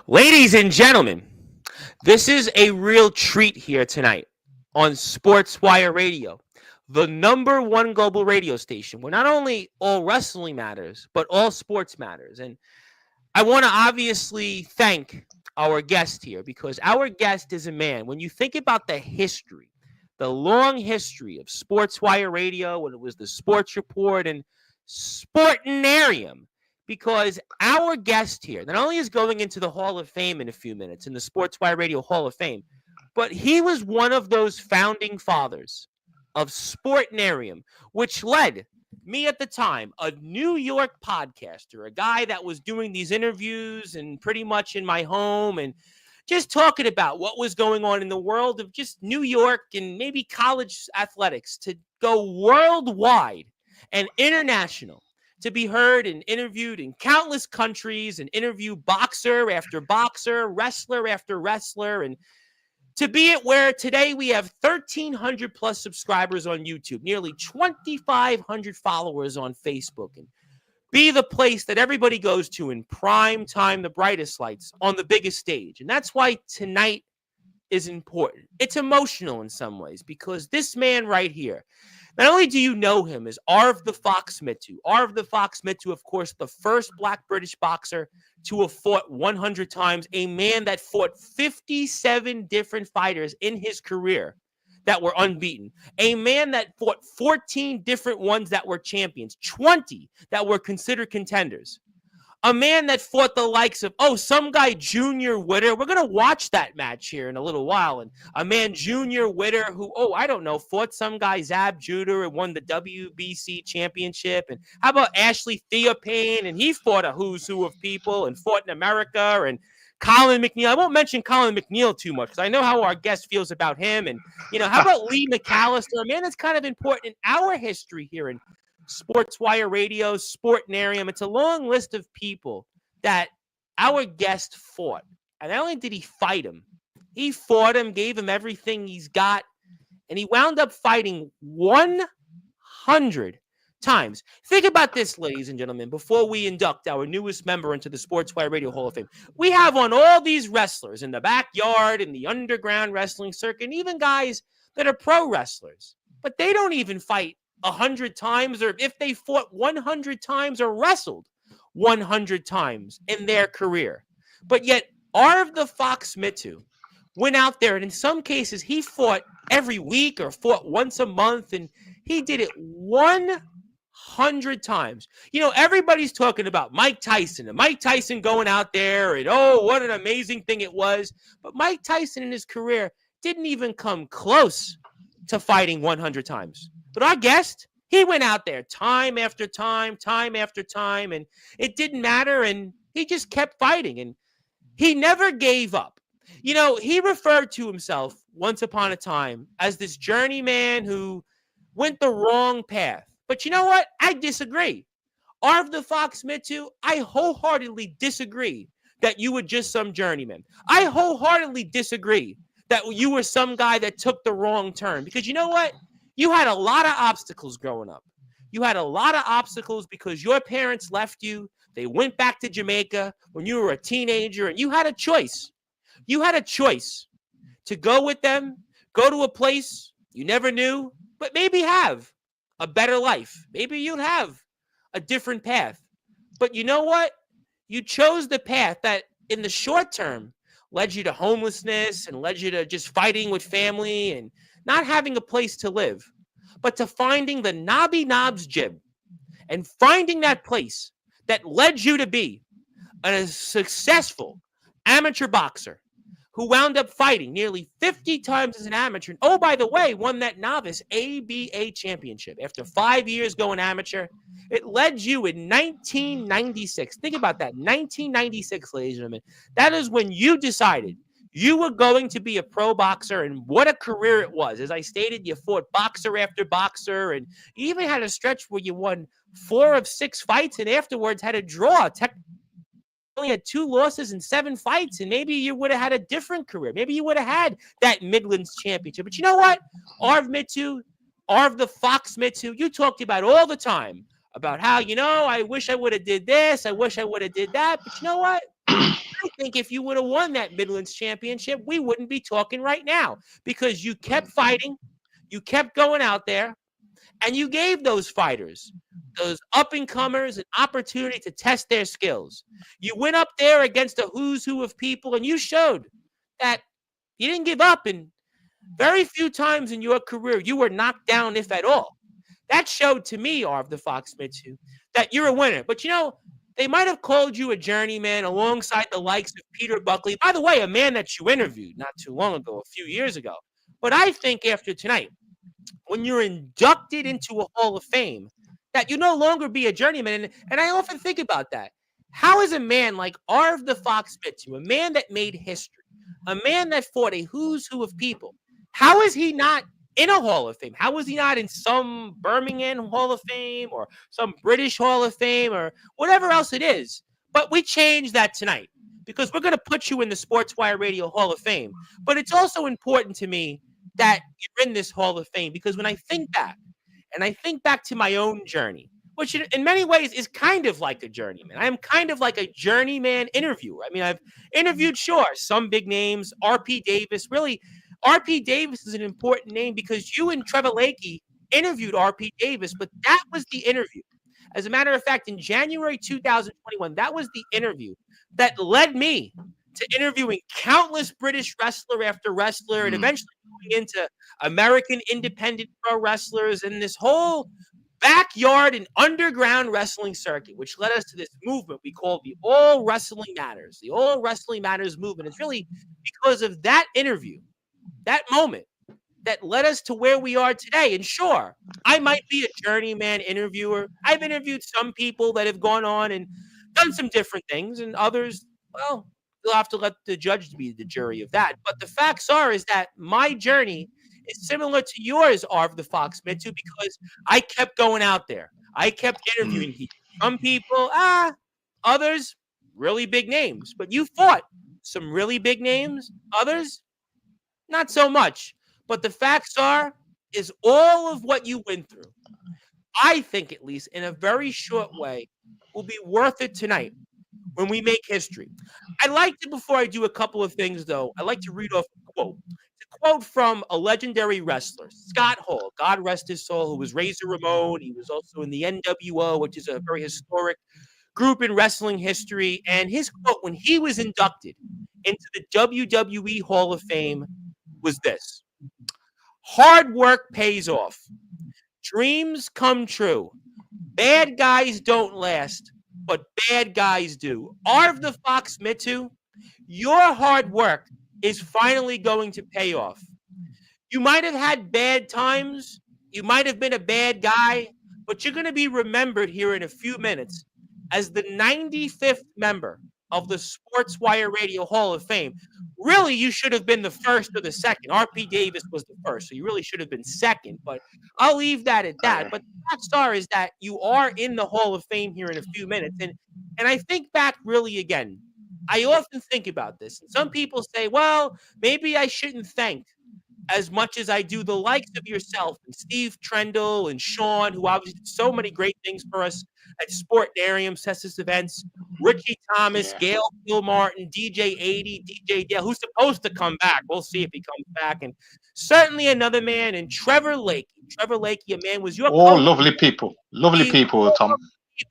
Ladies and gentlemen, this is a real treat here tonight on Sportswire Radio, the number one global radio station where not only all wrestling matters, but all sports matters. And I want to obviously thank our guest here because our guest is a man. When you think about the long history of Sportswire Radio, when it was the Sports Report and Sportinarium, because our guest here not only is going into the Hall of Fame in a few minutes, in the Sportswire Radio Hall of Fame, but he was one of those founding fathers of Sportinarium, which led me at the time, a New York podcaster, a guy that was doing these interviews and pretty much in my home and just talking about what was going on in the world of just New York and maybe college athletics to go worldwide and international, to be heard and interviewed in countless countries and interview boxer after boxer, wrestler after wrestler, and to be at where today we have 1,300 plus subscribers on YouTube, nearly 2,500 followers on Facebook, and be the place that everybody goes to in prime time, the brightest lights on the biggest stage. And that's why tonight is important. It's emotional in some ways because this man right here, not only do you know him as Arv the Fox Mittoo, Arv the Fox Mittoo, of course, the first Black British boxer to have fought 100 times, a man that fought 57 different fighters in his career that were unbeaten, a man that fought 14 different ones that were champions, 20 that were considered contenders, a man that fought the likes of, some guy, Junior Witter. We're going to watch that match here in a little while. And a man, Junior Witter, who, fought some guy, Zab Judah, and won the WBC championship. And how about Ashley Theophane? And he fought a who's who of people and fought in America. And Colin McNeil. I won't mention Colin McNeil too much because I know how our guest feels about him. And, how about Lee McAllister, a man that's kind of important in our history here in Sportswire Radio, Sportinarium. It's a long list of people that our guest fought. And not only did he fight him, he fought him, gave him everything he's got, and he wound up fighting 100 times. Think about this, ladies and gentlemen, before we induct our newest member into the Sportswire Radio Hall of Fame. We have on all these wrestlers in the backyard, in the underground wrestling circuit, and even guys that are pro wrestlers, but they don't even fight 100 times, or if they fought 100 times or wrestled 100 times in their career. But yet, Arv the Fox Mittoo went out there, and in some cases, he fought every week or fought once a month, and he did it 100 times. Everybody's talking about Mike Tyson, and Mike Tyson going out there, and what an amazing thing it was. But Mike Tyson in his career didn't even come close to fighting 100 times. But our guest, he went out there time after time after time, and it didn't matter, and he just kept fighting, and he never gave up. He referred to himself once upon a time as this journeyman who went the wrong path. But you know what? I disagree. Arv the Fox Mittoo, I wholeheartedly disagree that you were just some journeyman. I wholeheartedly disagree that you were some guy that took the wrong turn. Because you know what? You had a lot of obstacles growing up. You had a lot of obstacles because your parents left you. They went back to Jamaica when you were a teenager, and you had a choice. You had a choice to go with them, go to a place you never knew, but maybe have a better life. Maybe you'd have a different path. But you know what? You chose the path that in the short term led you to homelessness and led you to just fighting with family and not having a place to live, but to finding the Nobby Knobs gym and finding that place that led you to be a successful amateur boxer who wound up fighting nearly 50 times as an amateur. And, by the way, won that novice ABA championship after 5 years going amateur. It led you in 1996. Think about that, 1996, ladies and gentlemen. That is when you decided you were going to be a pro boxer, and what a career it was. As I stated, you fought boxer after boxer, and you even had a stretch where you won 4 of 6 fights and afterwards had a draw. Only had 2 losses in 7 fights, and maybe you would have had a different career. Maybe you would have had that Midlands championship. But you know what? Arv Mittoo, Arv the Fox Mittoo, you talked about all the time about how, I wish I would have did this. I wish I would have did that. But you know what? I think if you would have won that Midlands Championship, we wouldn't be talking right now because you kept fighting, you kept going out there, and you gave those fighters, those up-and-comers, an opportunity to test their skills. You went up there against a who's who of people, and you showed that you didn't give up. And very few times in your career you were knocked down, if at all. That showed to me, Arv the Fox Mittoo, that you're a winner. But, they might have called you a journeyman alongside the likes of Peter Buckley. By the way, a man that you interviewed not too long ago, a few years ago. But I think after tonight, when you're inducted into a Hall of Fame, that you no longer be a journeyman. And I often think about that. How is a man like Arv the Fox Mittoo, a man that made history, a man that fought a who's who of people, how is he not in a Hall of Fame? How is he not in some Birmingham Hall of Fame or some British Hall of Fame or whatever else it is? But we changed that tonight because we're going to put you in the Sportswire Radio Hall of Fame. But it's also important to me that you're in this Hall of Fame because when I think back, and I think back to my own journey, which in many ways is kind of like a journeyman. I am kind of like a journeyman interviewer. I mean, I've interviewed, sure, some big names, R.P. Davis. Really, R.P. Davis is an important name because you and Trevor Lakey interviewed R.P. Davis, but that was the interview. As a matter of fact, in January 2021, that was the interview that led me to interviewing countless British wrestler after wrestler and eventually going into American independent pro wrestlers and this whole backyard and underground wrestling circuit, which led us to this movement we call the All Wrestling Matters. The All Wrestling Matters movement is really because of that interview, that moment, that led us to where we are today. And sure, I might be a journeyman interviewer. I've interviewed some people that have gone on and done some different things, and others, well, you'll have to let the judge be the jury of that. But the facts are is that my journey is similar to yours, Arv the Fox Mittoo, because I kept going out there. I kept interviewing people. Some people, others, really big names. But you fought some really big names. Others, not so much. But the facts are, is all of what you went through, I think at least in a very short way, will be worth it tonight when we make history. I like to, before I do a couple of things, though, I like to read off a quote. It's a quote from a legendary wrestler, Scott Hall, God rest his soul, who was Razor Ramon. He was also in the NWO, which is a very historic group in wrestling history. And his quote when he was inducted into the WWE Hall of Fame was this: "Hard work pays off. Dreams come true. Bad guys don't last, but bad guys do." Arv the Fox Mittoo, your hard work is finally going to pay off. You might have had bad times. You might have been a bad guy, but you're going to be remembered here in a few minutes as the 95th member of the Sportswire Radio Hall of Fame. Really, you should have been the first or the second. R.P. Davis was the first, so you really should have been second, but I'll leave that at that. But the fact star is that you are in the Hall of Fame here in a few minutes. And I think back really again, I often think about this. And some people say, well, maybe I shouldn't thank as much as I do the likes of yourself and Steve Trendle and Sean, who obviously did so many great things for us at Sportnarium, Cessus Events, Richie Thomas, Gail Gilmartin, DJ 80, DJ Dale, who's supposed to come back. We'll see if he comes back. And certainly another man, and Trevor Lakey. Trevor Lakey, a man, was your co-host. Lovely people, Tom.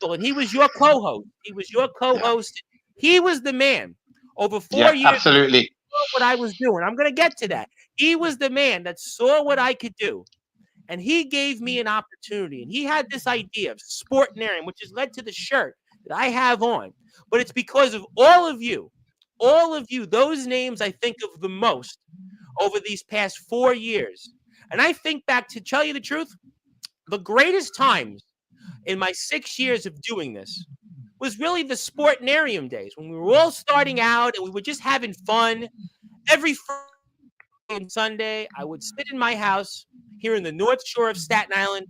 And he was your co-host. He was your co-host. He was the man over 4 years. Absolutely. What I was doing. I'm going to get to that. He was the man that saw what I could do. And he gave me an opportunity. And he had this idea of Sportnarium, which has led to the shirt that I have on. But it's because of all of you, those names I think of the most over these past 4 years. And I think back, to tell you the truth, the greatest times in my 6 years of doing this was really the Sportnarium days when we were all starting out and we were just having fun. Every Friday and Sunday, I would sit in my house here in the North Shore of Staten Island,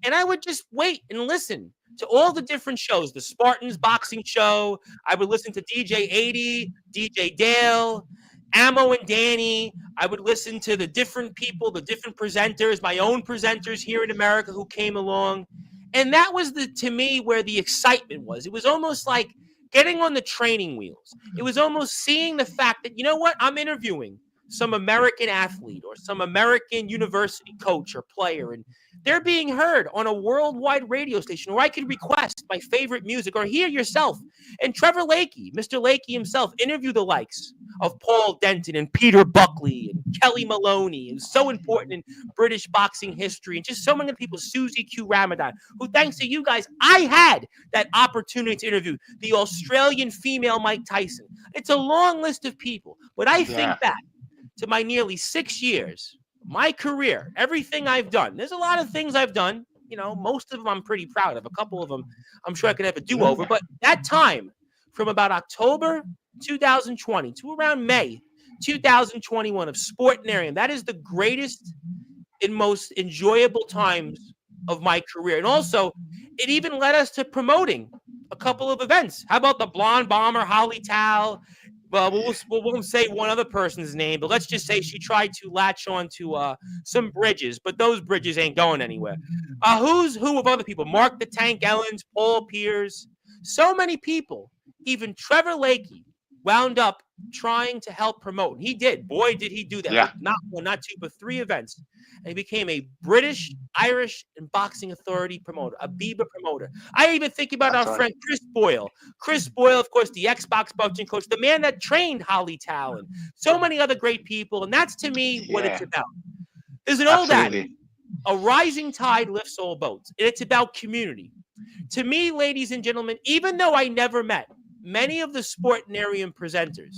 and I would just wait and listen to all the different shows. The Spartans boxing show. I would listen to DJ 80, DJ Dale, Ammo and Danny. I would listen to the different people, the different presenters, my own presenters here in America who came along. And that was to me where the excitement was. It was almost like getting on the training wheels. It was almost seeing the fact that, you know what, I'm interviewing some American athlete or some American university coach or player, and they're being heard on a worldwide radio station where I could request my favorite music or hear yourself. And Trevor Lakey, Mr. Lakey himself, interview the likes of Paul Denton and Peter Buckley and Kelly Maloney, who's so important in British boxing history, and just so many people, Susie Q. Ramadan, who thanks to you guys, I had that opportunity to interview the Australian female Mike Tyson. It's a long list of people, but I think back to my nearly 6 years, my career, everything I've done. There's a lot of things I've done. You know, most of them I'm pretty proud of. A couple of them I'm sure I could have a do-over. But that time, from about October 2020 to around May 2021 of Sportinarium, that is the greatest and most enjoyable times of my career. And also, it even led us to promoting a couple of events. How about the Blonde Bomber, Holly Tal? Well, we won't say one other person's name, but let's just say she tried to latch on to some bridges, but those bridges ain't going anywhere. Who's who of other people? Mark the Tank Ellens, Paul Pierce, so many people. Even Trevor Lakey wound up trying to help promote. He did. Boy, did he do that. Yeah. Not one, not two, but 3 events. And he became a British, Irish, and boxing authority promoter, a BIBA promoter. I even think about our friend Chris Boyle. Chris Boyle, of course, the Xbox boxing coach, the man that trained Holly Tal, and so many other great people. And that's, to me, what it's about. There's an old adage, a rising tide lifts all boats. And it's about community. To me, ladies and gentlemen, even though I never met many of the Sportinarium presenters,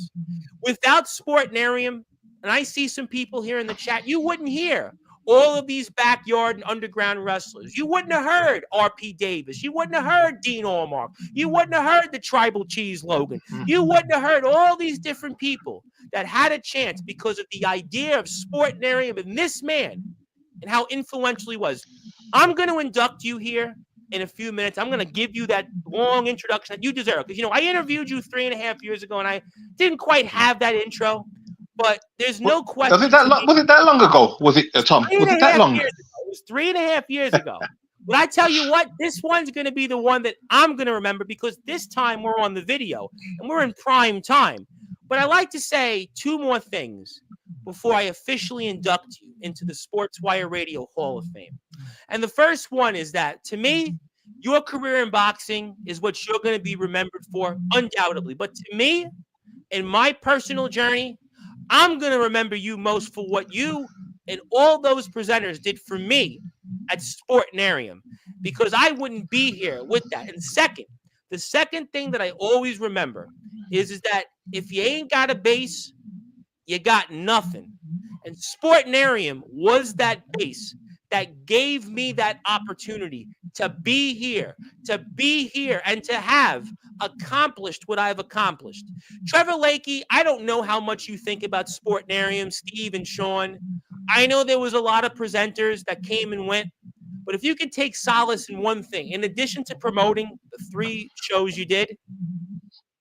without Sportinarium, and I see some people here in the chat, you wouldn't hear all of these backyard and underground wrestlers. You wouldn't have heard R.P. Davis. You wouldn't have heard Dean Allmark. You wouldn't have heard the Tribal Cheese Logan. You wouldn't have heard all these different people that had a chance because of the idea of Sportinarium and this man and how influential he was. I'm going to induct you here in a few minutes. I'm going to give you that long introduction that you deserve. Because, you know, I interviewed you 3.5 years ago, and I didn't quite have that intro. But there's no question. Was it that long ago? Was it, Tom? Was it that long? It was 3.5 years ago. But I tell you what, this one's going to be the one that I'm going to remember because this time we're on the video and we're in prime time. But I like to say 2 more things before I officially induct you into the Sportswire Radio Hall of Fame. And the first one is that, to me, your career in boxing is what you're going to be remembered for, undoubtedly. But to me, in my personal journey, I'm going to remember you most for what you and all those presenters did for me at Sportinarium, because I wouldn't be here with that. And the second thing that I always remember is that if you ain't got a base, you got nothing. And Sportinarium was that base that gave me that opportunity to be here, and to have accomplished what I've accomplished. Trevor Lakey, I don't know how much you think about Sportinarium, Steve and Sean. I know there was a lot of presenters that came and went, but if you could take solace in one thing, in addition to promoting the 3 shows you did,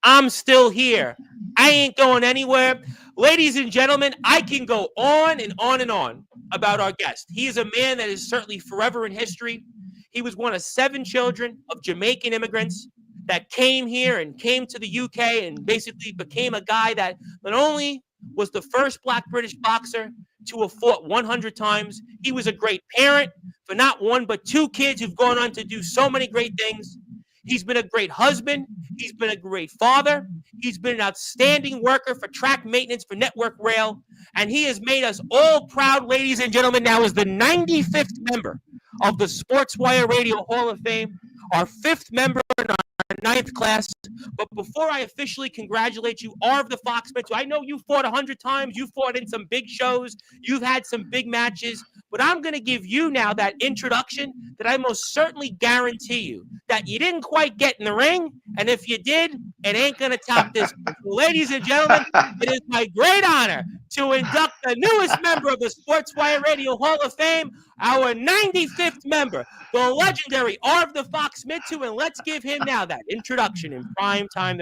I'm still here. I ain't going anywhere. Ladies and gentlemen, I can go on and on and on about our guest. He is a man that is certainly forever in history. He was one of 7 children of Jamaican immigrants that came here and came to the UK and basically became a guy that not only was the first Black British boxer to have fought 100 times, he was a great parent for not 1 but 2 kids who've gone on to do so many great things. He's been a great husband. He's been a great father. He's been an outstanding worker for track maintenance for Network Rail. And he has made us all proud, ladies and gentlemen, now as the 95th member of the Sportswire Radio Hall of Fame, our 5th member in our 9th class. But before I officially congratulate you, Arv the Fox Mittoo, I know you fought 100 times. You fought in some big shows. You've had some big matches. But I'm going to give you now that introduction that I most certainly guarantee you that you didn't quite get in the ring. And if you did, it ain't going to top this. Ladies and gentlemen, it is my great honor to induct the newest member of the Sportswire Radio Hall of Fame, our 95th member, the legendary Arv the Fox Mittoo. And let's give him now that introduction in prime time,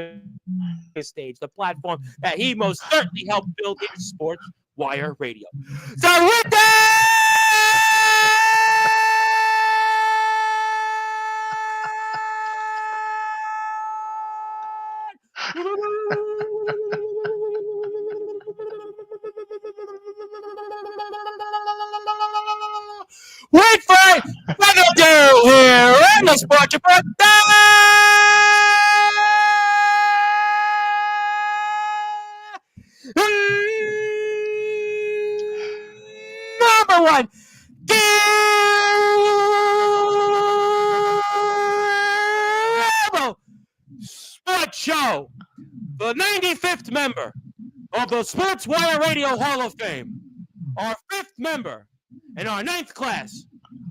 the stage, the platform that he most certainly helped build in Sportswire Radio. So with that, Let's support your birthday! Number one, Sports Show, the 95th member of the Sportswire Radio Hall of Fame, our 5th member in our 9th class,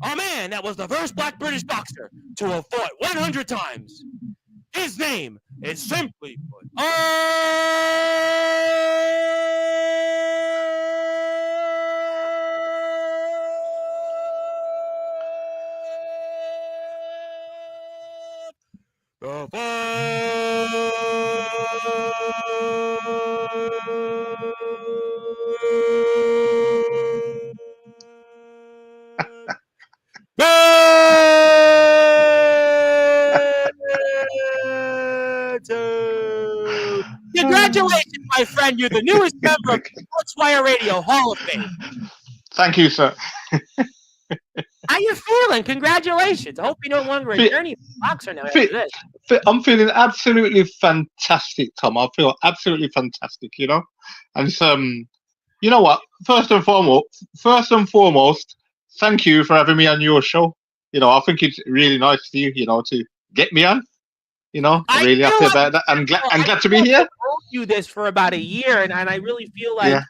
a man that was the first black British boxer to have fought 100 times. His name is simply put, Congratulations, my friend. You're the newest member of the Sportswire Radio Hall of Fame. Thank you, sir. How you feeling? Congratulations. I hope you're no longer a journey boxer now after this. I'm feeling absolutely fantastic, Tom. I feel absolutely fantastic, you know? And you know what? First and foremost, thank you for having me on your show. You know, I think it's really nice of you, you know, to get me on. You know, I'm really happy about that. I'm glad to be here. I told you this for about a year, and I really feel like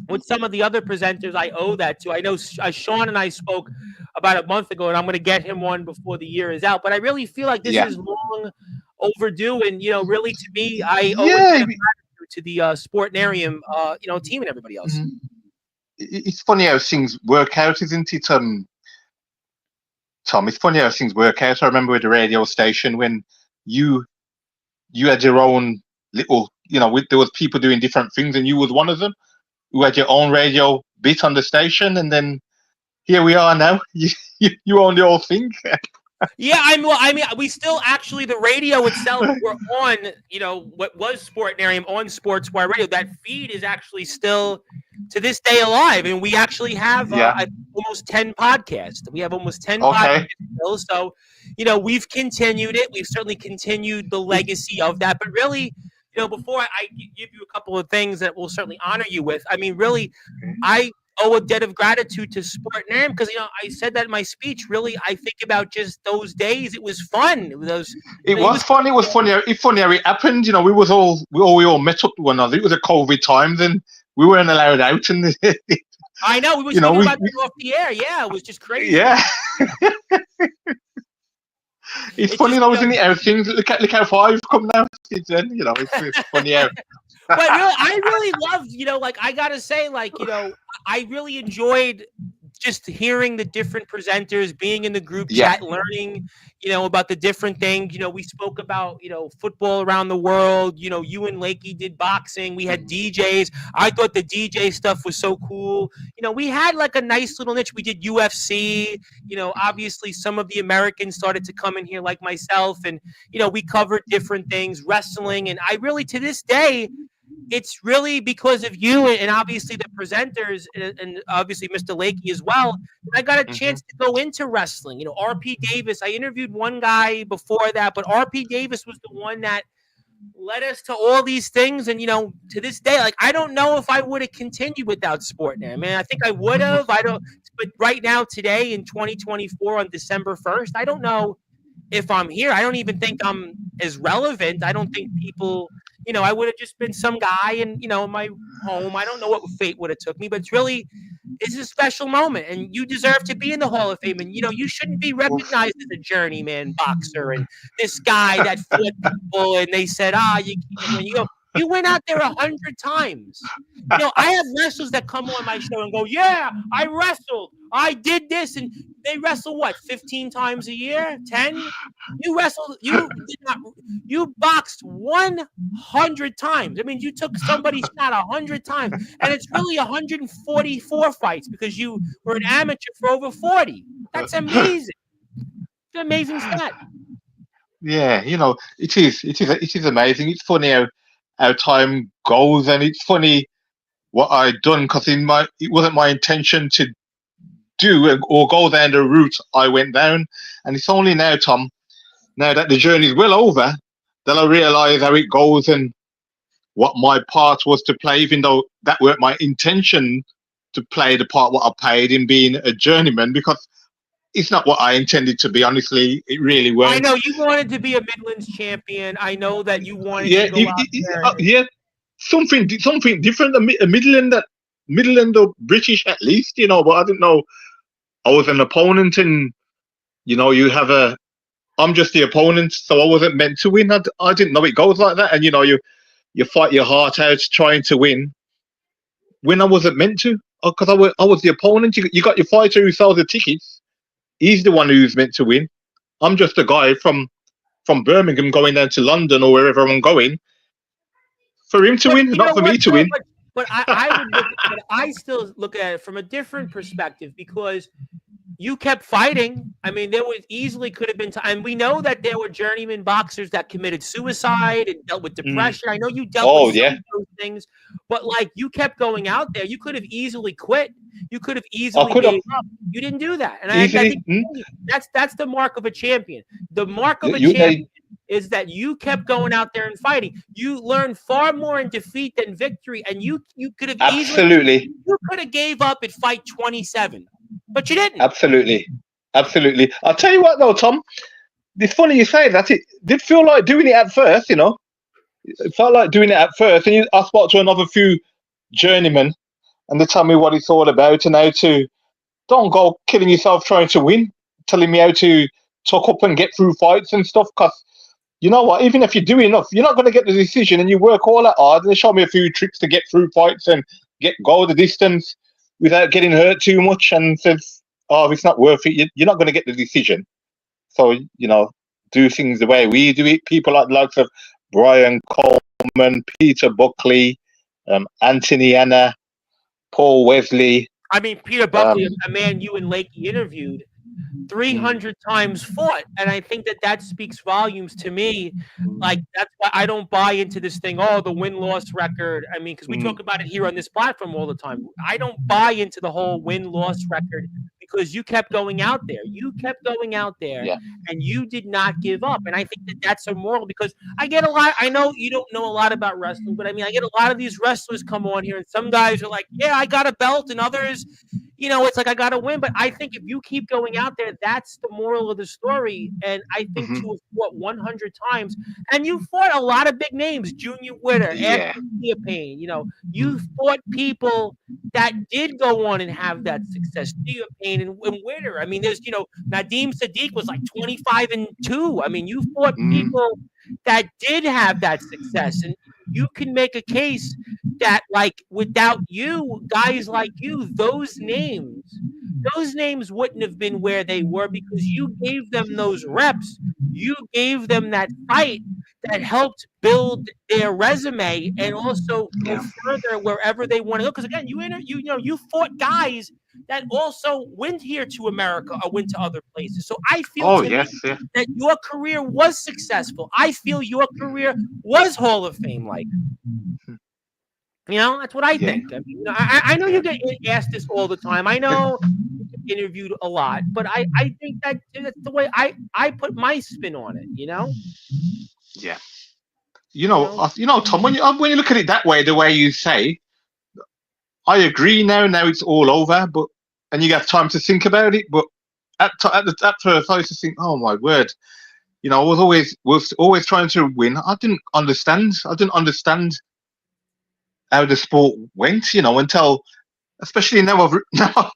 with some of the other presenters, I owe that to. I know Sean and I spoke about a month ago, and I'm going to get him one before the year is out. But I really feel like this is long overdue, and you know, really to me, I owe it to the Sportnarium, you know, team and everybody else. Mm-hmm. It's funny how things work out, isn't it, Tom? It's funny how things work out. I remember with the radio station when you had your own little, you know, there was people doing different things, and you was one of them who had your own radio bit on the station, and then here we are now. You own the whole thing. Yeah, I mean, we still actually, the radio itself, we're on, you know, what was Sportnarium on Sportswire Radio. That feed is actually still to this day alive, and we actually have almost 10 podcasts. We have almost 10 podcasts still. So, you know, we've continued it. We've certainly continued the legacy of that. But really, you know, before I give you a couple of things that we'll certainly honor you with, I mean, really, I owe a debt of gratitude to Sportnarium because, you know, I said that in my speech. Really, I think about just those days. It was fun. It was fun. It was funny. It's funny how it happened. You know, we all met up to one another. It was a COVID times, and we weren't allowed out. And I know we were speaking about that off the air. Yeah, it was just crazy. Yeah. It's funny, you know, isn't it? Things look how far you've come now. Then, you know, it's funny how. But really, I really loved, you know, like I gotta say, like, you know, I really enjoyed just hearing the different presenters, being in the group chat, learning, you know, about the different things. You know, we spoke about, you know, football around the world. You know, you and Lakey did boxing. We had DJs. I thought the DJ stuff was so cool. You know, we had like a nice little niche. We did UFC. You know, obviously some of the Americans started to come in here like myself. And, you know, we covered different things, wrestling. And I really, to this day, it's really because of you and obviously the presenters and obviously Mr. Lakey as well. I got a chance to go into wrestling. You know, RP Davis, I interviewed one guy before that, but RP Davis was the one that led us to all these things. And, you know, to this day, like, I don't know if I would have continued without Sportnet. I mean, I think I would have. But right now, today in 2024 on December 1st, I don't know if I'm here. I don't even think I'm as relevant. I don't think people, you know, I would have just been some guy in, you know, my home. I don't know what fate would have took me, but it's a special moment, and you deserve to be in the Hall of Fame. And, you know, you shouldn't be recognized as a journeyman boxer and this guy that fought people and they said, you went out there 100 times. You know, I have wrestlers that come on my show and go, yeah, I wrestled. I did this. And they wrestle, what, 15 times a year? 10? You wrestled, you boxed 100 times. I mean, you took somebody's shot 100 times. And it's really 144 fights because you were an amateur for over 40. That's amazing. It's an amazing stat. Yeah, you know, it is amazing. It's funny how time goes, and it's funny what I done because it wasn't my intention to do or go down the route I went down. And it's only now, Tom, now that the journey's well over, that I realise how it goes and what my part was to play, even though that weren't my intention to play the part what I played in being a journeyman, because it's not what I intended to be. Honestly, it really I weren't. know you wanted to be a Midlands champion. I know that you wanted to Yeah, go out there. yeah, something different. A Midland or British at least, But I didn't know I was an opponent, and you have a. I'm just the opponent, so I wasn't meant to win. I didn't know it goes like that, and you fight your heart out trying to win when I wasn't meant to, because I was the opponent. You got your fighter who sells the tickets. He's the one who's meant to win. I'm just a guy from Birmingham going down to London or wherever I'm going for him to But win, you not know for what, me to though? win. But I would look, but I still look at it from a different perspective because you kept fighting. I mean, there was easily could have been time. And we know that there were journeyman boxers that committed suicide and dealt with Mm. depression. I know you dealt with Oh some yeah, of those things, but like you kept going out there. You could have easily quit. You could have I easily could have gave up. You didn't do that, and I easily. think that's the mark of a champion. The mark of a You, champion is that you kept going out there and fighting. You learned far more in defeat than victory, and you could have easily absolutely, you could have gave up at fight 27, but you didn't. absolutely, absolutely. I'll tell you what though, Tom. It's funny you say that. It did feel like doing it at first. It felt like doing it at first, and I spoke to another few journeymen, and they tell me what it's all about and how to don't go killing yourself trying to win, telling me how to tuck up and get through fights and stuff. Because you know what, even if you do enough, you're not going to get the decision, and you work all that hard. And they show me a few tricks to get through fights and go the distance without getting hurt too much, and says, "Oh, it's not worth it. You're not going to get the decision." So do things the way we do it. People like the likes of Brian Coleman, Peter Buckley, Anthony Anna, Paul Wesley. I mean, Peter Buckley, a man you and Lakey interviewed, Mm, 300 times fought. And I think that speaks volumes to me. Like, that's why I don't buy into this thing, oh, the win-loss record. I mean, because we talk about it here on this platform all the time. I don't buy into the whole win-loss record because you kept going out there. You kept going out there, yeah. and you did not give up. And I think that's a moral because I get a lot. I know you don't know a lot about wrestling, but I mean, I get a lot of these wrestlers come on here, and some guys are like, yeah, I got a belt, and others, it's like I got to win. But I think if you keep going out there, that's the moral of the story. And I think to have fought 100 times, and you fought a lot of big names, Junior Witter, Yeah. Anthony Payne. You fought people that did go on and have that success. Theo Payne and Witter. I mean, there's Nadim Sadiq was like 25-2. I mean, you fought people that did have that success, and you can make a case that like without you, guys like you, those names wouldn't have been where they were because you gave them those reps. You gave them that fight that helped build their resume and also go further wherever they want to go. Because again, you fought guys that also went here to America or went to other places. So I feel Oh to me yes, yeah. that your career was successful. I feel your career was Hall of Fame like. That's what I Yeah. think. I mean, I know you get asked this all the time. I know you get interviewed a lot, but I think that's the way I put my spin on it. Yeah. You know? Tom, when you look at it that way, the way you say, I agree now. Now it's all over, but and you have time to think about it. But at first, I used to think, oh my word, I was always trying to win. I didn't understand. How the sport went. Until especially now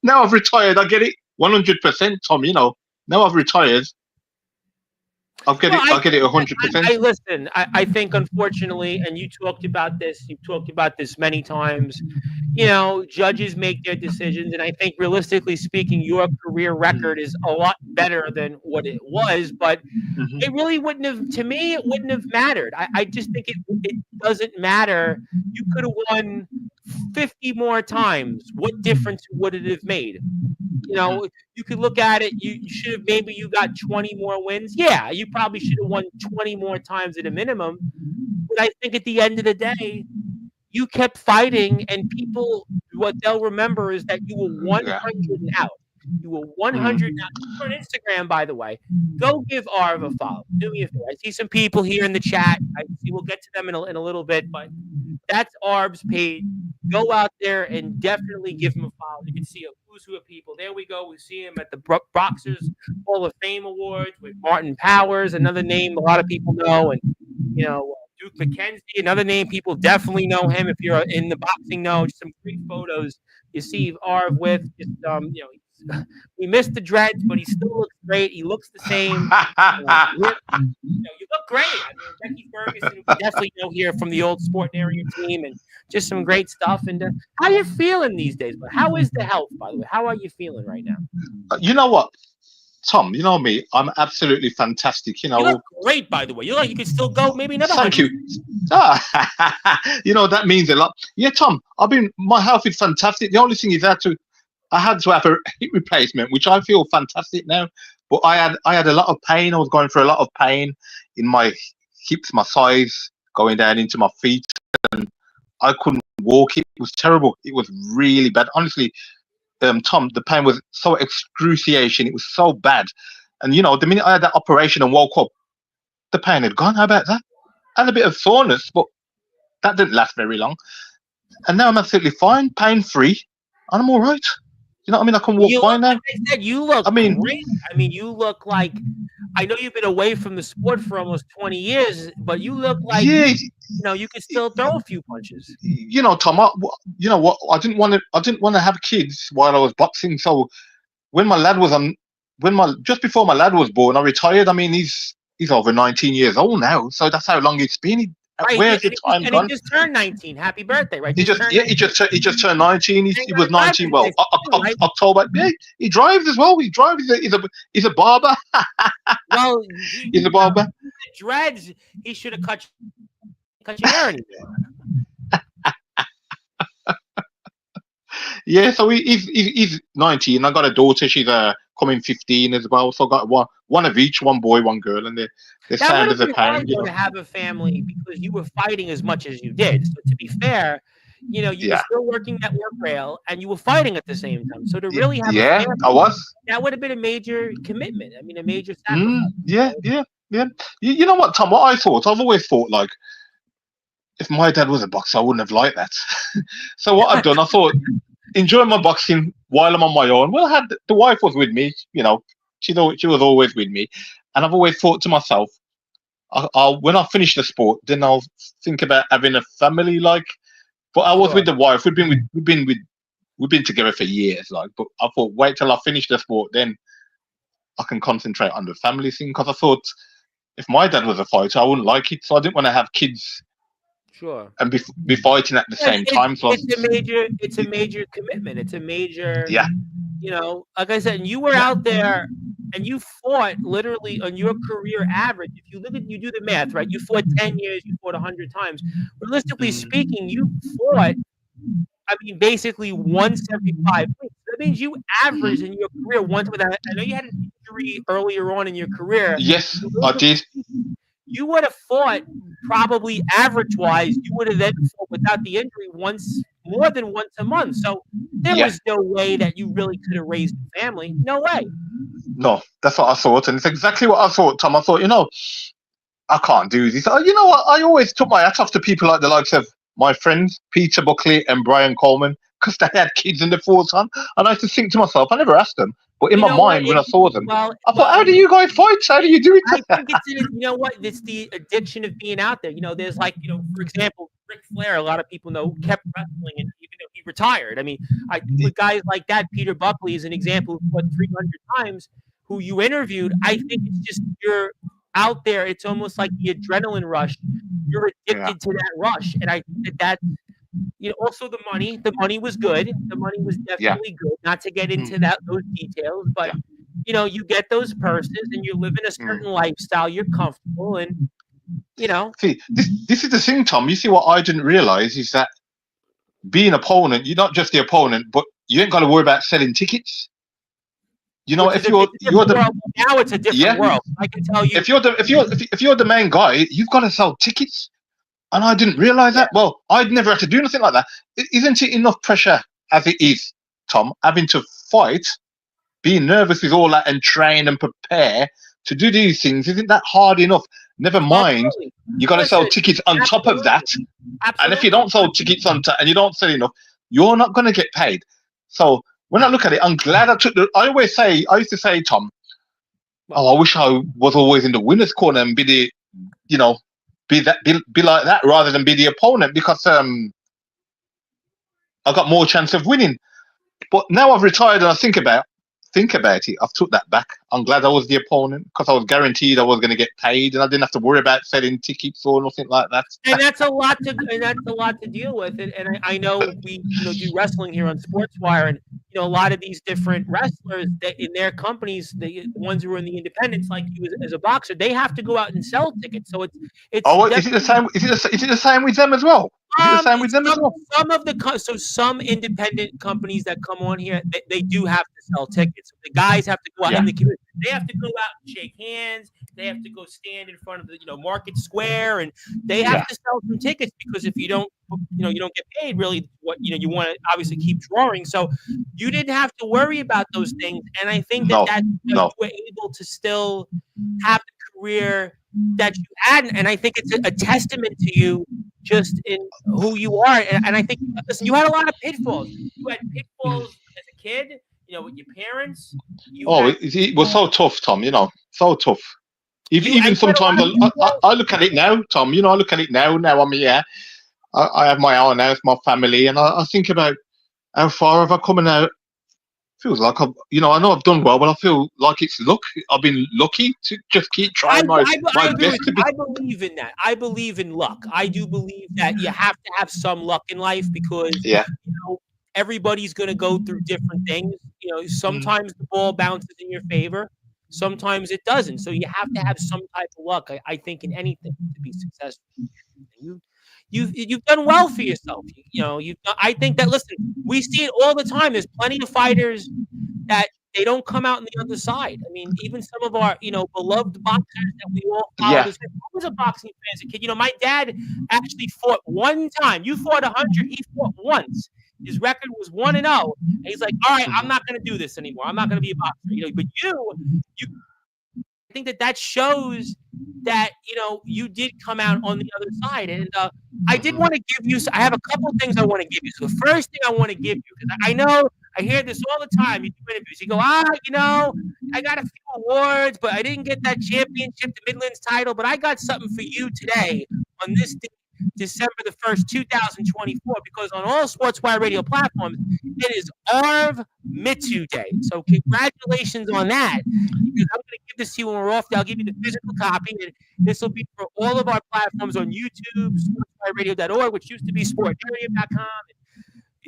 now I've retired. I get it 100%, Tom. Now I've retired. I'll get Well, it. I'll get it 100%. I listen. I think unfortunately, and you talked about this. You've talked about this many times. Judges make their decisions, and I think realistically speaking, your career record is a lot better than what it was. But it really wouldn't have. To me, it wouldn't have mattered. I just think it doesn't matter. You could have won 50 more times. What difference would it have made? You could look at it. You should have maybe you got 20 more wins. Yeah, you probably should have won 20 more times at a minimum. But I think at the end of the day, you kept fighting, and people what they'll remember is that you were 100 and out. You were 100. Now, on Instagram, by the way, go give Arv a follow. Do me a favor. I see some people here in the chat. I see we'll get to them in a little bit, but that's Arb's page. Go out there and definitely give him a follow. You can see a who's who of people. There we go. We see him at the Boxers Hall of Fame Awards with Martin Powers, another name a lot of people know, and Duke McKenzie, another name people definitely know him if you're in the boxing know. Just some great photos you see Arv with. Just we missed the dreads, but he still looks great. He looks the same. You look great. I mean, Becky Ferguson, we definitely know here from the old Sportnarian team, and just some great stuff. And how are you feeling these days? But how is the health, by the way? How are you feeling right now? You know what, Tom? You know me. I'm absolutely fantastic. You look great, by the way. You could still go maybe another. Thank you. That means a lot. Yeah, Tom. My health is fantastic. The only thing is I had to have a hip replacement, which I feel fantastic now. But I had a lot of pain. I was going through a lot of pain in my hips, my thighs, going down into my feet, and I couldn't walk. It was terrible. It was really bad. Honestly, Tom, the pain was so excruciating. It was so bad. And the minute I had that operation and woke up, the pain had gone. How about that? I had a bit of soreness, but that didn't last very long. And now I'm absolutely fine, pain-free, and I'm all right. You know what I mean? I can walk fine now. Like I said, you look great. I mean, you look like, I know you've been away from the sport for almost 20 years, but you look like, you can still throw a few punches. Tom, what? I didn't want to have kids while I was boxing. So when my lad was just before my lad was born, I retired. I mean, he's over 19 years old now. So that's how long it's been. Right, where's the time gone? And he just turned 19. Happy birthday, right? He just turned 19. He was 19. Well, October. Yeah, he drives as well. He drives. He's a barber. Well, he's a barber. Dreads. He should have cut your hair anymore. Yeah, so he's 19. I got a daughter. She's coming 15 as well. So I got one of each, one boy, one girl, and they're sound as a parent. To have a family because you were fighting as much as you did. So to be fair, you were still working that work rail and you were fighting at the same time. So to really have a family, I was. That would have been a major commitment. I mean, a major sacrifice. Yeah. You know what, Tom? What I've always thought, like, if my dad was a boxer, I wouldn't have liked that. So what I've done, I thought, enjoy my boxing while I'm on my own. Well, the wife was with me, she was always with me, and I've always thought to myself, I'll when I finish the sport, then I'll think about having a family. Like, but I was with the wife. We've been together for years. Like, but I thought, wait till I finish the sport, then I can concentrate on the family thing. Because I thought, if my dad was a fighter, I wouldn't like it. So I didn't want to have kids. Sure. And be fighting at the same time. So it's a major commitment. It's a major. Yeah. Like I said, and you were out there and you fought literally on your career average. If you you do the math, right? You fought 10 years, you fought 100 times. Realistically speaking, you fought, I mean, basically once every 5 weeks. That means you averaged in your career once without. I know you had an injury earlier on in your career. Yes, I did. You would have fought probably average-wise. You would have then fought without the injury more than once a month. So there was no way that you really could have raised a family. No way. No, that's what I thought, and it's exactly what I thought, Tom. I thought, I can't do this. You know what? I always took my hat off to people like the likes of my friends Peter Buckley and Brian Coleman, because they had kids in the fought on, and I used to think to myself, I never asked them. But in my mind, when I saw them, I thought, how do you guys fight? How do you do it? I think it's the addiction of being out there. There's for example, Ric Flair, a lot of people know, kept wrestling, and even though he retired. I mean, I think with guys like that, Peter Buckley is an example who fought 300 times, who you interviewed. I think it's just you're out there. It's almost like the adrenaline rush. You're addicted to that rush. And I think that also the money was good. The money was definitely good. Not to get into those details, but you get those purses and you're living a certain lifestyle. You're comfortable, and See, this is the thing, Tom. You see, what I didn't realize is that being an opponent, you're not just the opponent, but you ain't got to worry about selling tickets. If you're the now it's a different world. I can tell you. If you're the main guy, you've got to sell tickets. And I didn't realize that. Well, I'd never had to do nothing like that. Isn't it enough pressure as it is, Tom, having to fight being nervous with all that and train and prepare to do these things, isn't that hard enough? Never mind, Absolutely. you got to sell Listen, tickets on top of that. And if you absolutely. don't sell tickets and you don't sell enough, you're not going to get paid. So when I look at it, I'm glad I took the. I used to say, Tom, oh, I wish I was always in the winner's corner and be the, you know, be like that rather than be the opponent, because I got more chance of winning. But now I've retired and I think about it. I've took that back. I'm glad I was the opponent because I was guaranteed I was going to get paid and I didn't have to worry about selling tickets or nothing like that. And that's a lot to deal with. And I know we do wrestling here on Sportswire, and a lot of these different wrestlers that in their companies, the ones who are in the independents, like you as a boxer, they have to go out and sell tickets. So it's Oh, is it the same? Is it the same with them as well? Is it the same with them as well? Some independent companies that come on here, they do have to sell tickets. The guys have to go out in the community. They have to go out and shake hands. They have to go stand in front of the Market Square, and they have to sell some tickets, because if you don't, you don't get paid. Really, what you want to obviously keep drawing. So you didn't have to worry about those things, and I think that you were able to still have the career that you had, and I think it's a testament to you just in who you are. And I think, listen, you had a lot of pitfalls. You had pitfalls as a kid, with your parents. It was so tough, Tom. So tough. Even sometimes I look at it now, Tom. I look at it now. Now I'm here. I have my own house, my family, and I think about how far have I come now. Feels like I know I've done well, but I feel like it's luck. I've been lucky to just keep trying my best. I believe in that. I believe in luck. I do believe that you have to have some luck in life, because everybody's going to go through different things. Sometimes the ball bounces in your favor, sometimes it doesn't. So you have to have some type of luck, I think, in anything to be successful. You've done well for yourself. I think that, listen, we see it all the time. There's plenty of fighters that they don't come out on the other side. I mean, even some of our, beloved boxers that we all followed. I was a boxing fan as a kid. My dad actually fought one time. You fought 100. He fought once. His record was 1-0. And he's like, all right, I'm not going to do this anymore. I'm not going to be a boxer. But you I think that shows that, you did come out on the other side. And I did want to give you, I have a couple of things I want to give you. So the first thing I want to give you, because I know I hear this all the time. You do interviews. You go, I got a few awards, but I didn't get that championship, the Midlands title. But I got something for you today on this day, December the 1st, 2024, because on all Sportswire radio platforms, it is Arv Mittoo Day. So congratulations on that. Because I'm going to give this to you when we're off. I'll give you the physical copy, and this will be for all of our platforms on YouTube, sportswireradio.org, which used to be sportradio.com,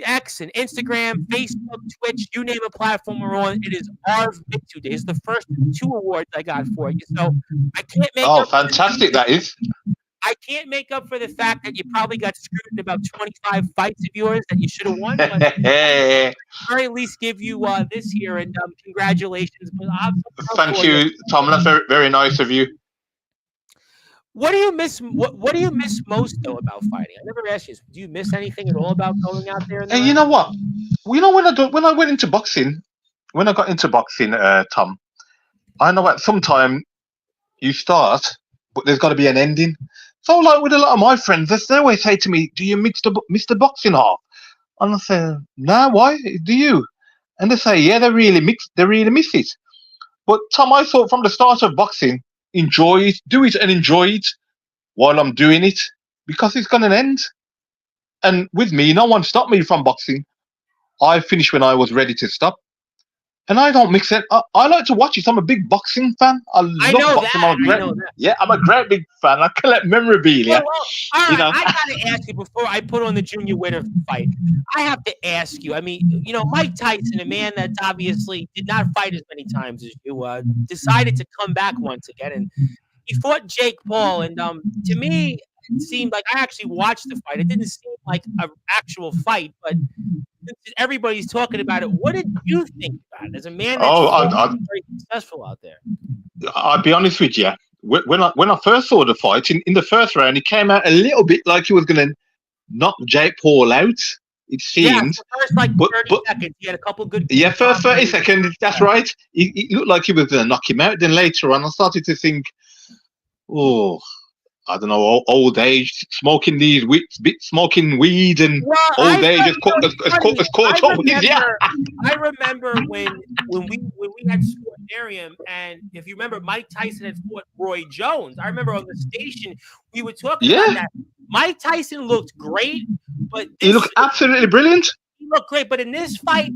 X and Instagram, Facebook, Twitch, you name a platform we're on. It is Arv Mittoo Day. It's the first of 2 awards I got for you. So I can't make up fantastic that is. I can't make up for the fact that you probably got screwed in about 25 fights of yours that you should have won. But at the very least, give you this year, and congratulations. But thank you, Tom. That's very, very nice of you. What do you miss? What do you miss most, though, about fighting? I never asked you. Do you miss anything at all about going out there? You know what? When I went into boxing, when I got into boxing, Tom, I know at some time you start, but there's got to be an ending. So, like with a lot of my friends, they always say to me, "Do you miss the boxing half?" And I say, "No, why? Do you?" And they say, "Yeah, they really miss it." But Tom, I thought from the start of boxing, do it and enjoy it while I'm doing it, because it's gonna end. And with me, no one stopped me from boxing. I finished when I was ready to stop. And I don't mix it. I like to watch it. I'm a big boxing fan. I love boxing. I know that. Yeah, I'm a great big fan. I collect memorabilia. Well, all right, I got to ask you before I put on the junior winner fight. I have to ask you. I mean, Mike Tyson, a man that obviously did not fight as many times as you, decided to come back once again, and he fought Jake Paul. And to me, it seemed like I actually watched the fight. It didn't seem like an actual fight, but everybody's talking about it. What did you think about it as a man that's very successful out there? I'll be honest with you. When I first saw the fight in the first round, he came out a little bit like he was going to knock Jake Paul out, it Yeah, seems. for the first like But 30 but seconds, he had a couple good yeah, first 30 combos. seconds, that's Yeah. right. It looked like he was going to knock him out. Then later on, I started to think, oh, I don't know, old age, smoking smoking weed, and Well, old age you know, it's funny. has caught up with yeah. I remember when we had Sportnarium, and if you remember, Mike Tyson had fought Roy Jones. I remember on the station we were talking about Yeah, that. Mike Tyson looked great, but he looked absolutely brilliant. he looked great. But in this fight,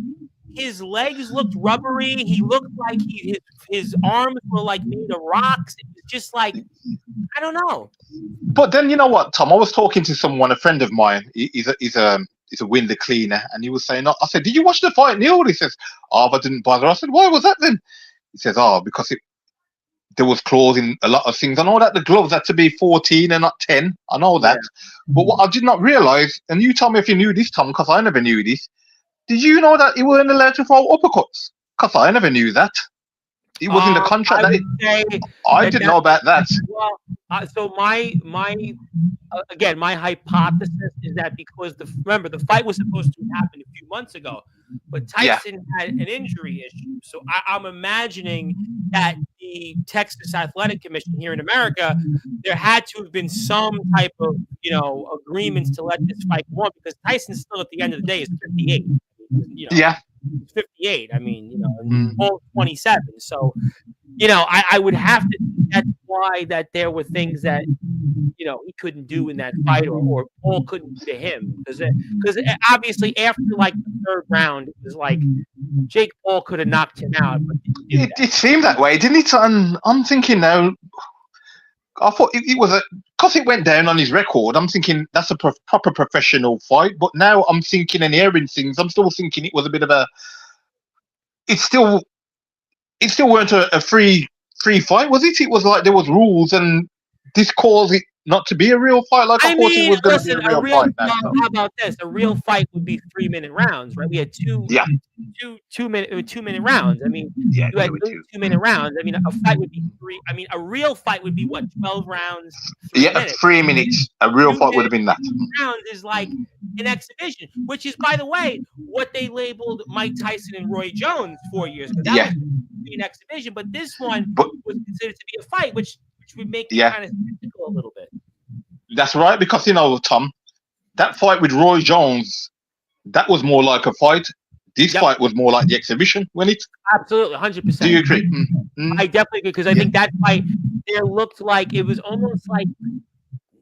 his legs looked rubbery. He looked like his arms were like made of rocks. It was just like I don't know. But then you know what, Tom? I was talking to someone, a friend of mine. He's a window cleaner, and he was saying, I said, "Did you watch the fight, Neil?" He says, "Oh, but I didn't bother." I said, "Why was that then?" He says, "Oh, because there was clause in a lot of things. I know that the gloves had to be 14 and not 10. I know that, but what I did not realize, and you tell me if you knew this, Tom, because I never knew this. Did you know that he weren't allowed to throw uppercuts? Because I never knew that. It was in the contract. I would say I didn't know about that. Well, so my again, my hypothesis is that because remember the fight was supposed to happen a few months ago, but Tyson had an injury issue. So I'm imagining that the Texas Athletic Commission here in America, there had to have been some type of agreements to let this fight go on because Tyson still at the end of the day is 58. Yeah. 58. I mean, and Paul's 27. So, I would have to think that's why that there were things that, he couldn't do in that fight or Paul couldn't do to him. Because obviously after like the third round, it was like Jake Paul could have knocked him out. But it seemed that way, didn't it? And I'm thinking now, I thought it was because it went down on his record. I'm thinking that's a proper professional fight. But now I'm thinking and hearing things. I'm still thinking it was a bit of a. It still weren't a free fight, was it? It was like there was rules, and this caused it not to be a real fight. Like I thought it was going to be a real fight. How about this? A real fight would be 3-minute rounds, right? We had two minute rounds. I mean, you had 2-minute rounds. I mean, a fight would be three. I mean, a real fight would be what, 12 rounds? 3 minutes. 3 minutes. A real fight would have been that. Rounds is like an exhibition, which is, by the way, what they labeled Mike Tyson and Roy Jones 4 years ago. That was an exhibition, but this one was considered to be a fight, which would make you kind of skeptical a little bit. That's right, because Tom, that fight with Roy Jones, that was more like a fight. This fight was more like the exhibition, wasn't it? Absolutely, 100%. Do you agree? I definitely agree because I think that fight there looked like it was almost like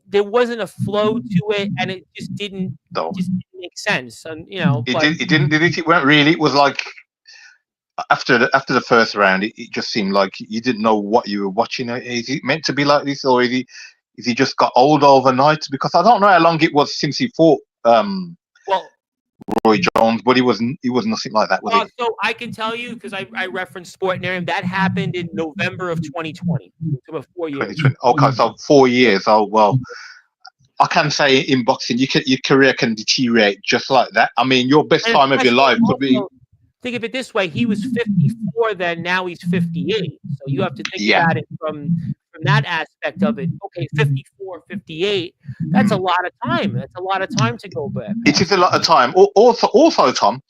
there wasn't a flow to it, and it just didn't make sense. And it didn't. Did it? It weren't really. It was like after the first round, it just seemed like you didn't know what you were watching. Is it meant to be like this, or is he just got old overnight? Because I don't know how long it was since he fought Roy Jones, but he was nothing like that, was he? So I can tell you because I referenced Sportnarium that happened in November of 2020, so about 4 years. 2020. Okay, so 4 years. Oh well. I can say in boxing, your career can deteriorate just like that. I mean, your best time of your life could be. Think of it this way: he was 54 then, now he's 58. So you have to think about it from that aspect of it. Okay, 54, 58. That's a lot of time. That's a lot of time to go back. It is a lot of time. Also, Tom,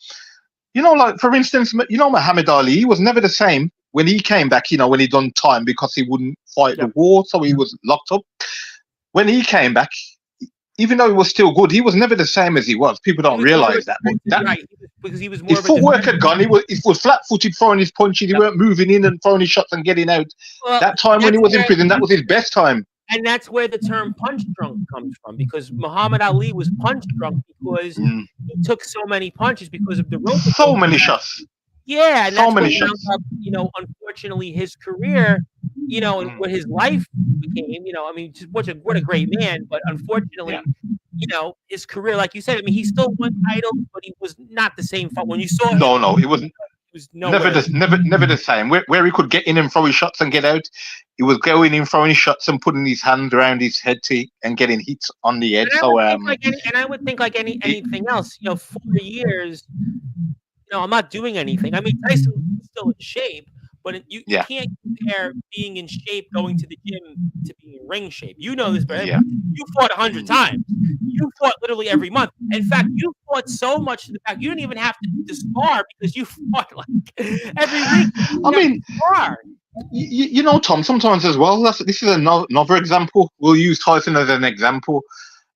like for instance, Muhammad Ali, he was never the same when he came back. When he done time because he wouldn't fight the war, so he was locked up. When he came back, even though he was still good, he was never the same as he was. People don't realize that. Right, because he was more. His footwork had gone. He was flat-footed throwing his punches. He weren't moving in and throwing his shots and getting out. Well, that time when he was in prison, that was his best time. And that's where the term punch drunk comes from, because Muhammad Ali was punch drunk because he took so many punches because of the rope. So many shots. Yeah, and so many shots. Unfortunately, his career, and what his life became, I mean, just what a great man, but unfortunately, his career, like you said, I mean, he still won titles, but he was not the same fight. When you saw him, no, he wasn't. He was never the same. Where he could get in and throw his shots and get out, he was going in, throwing his shots and putting his hand around his head and getting hits on the head. And I would think like anything else, 4 years. I'm not doing anything. I mean, Tyson was still in shape, But you Yeah. can't compare being in shape, going to the gym, to being in ring shape. You know this, but Yeah. you fought 100 times. You fought literally every month. In fact, you fought so much to the fact you didn't even have to spar because you fought like every week. You I didn't have to mean, spar. you know, Tom, sometimes as well, this is another example. We'll use Tyson as an example.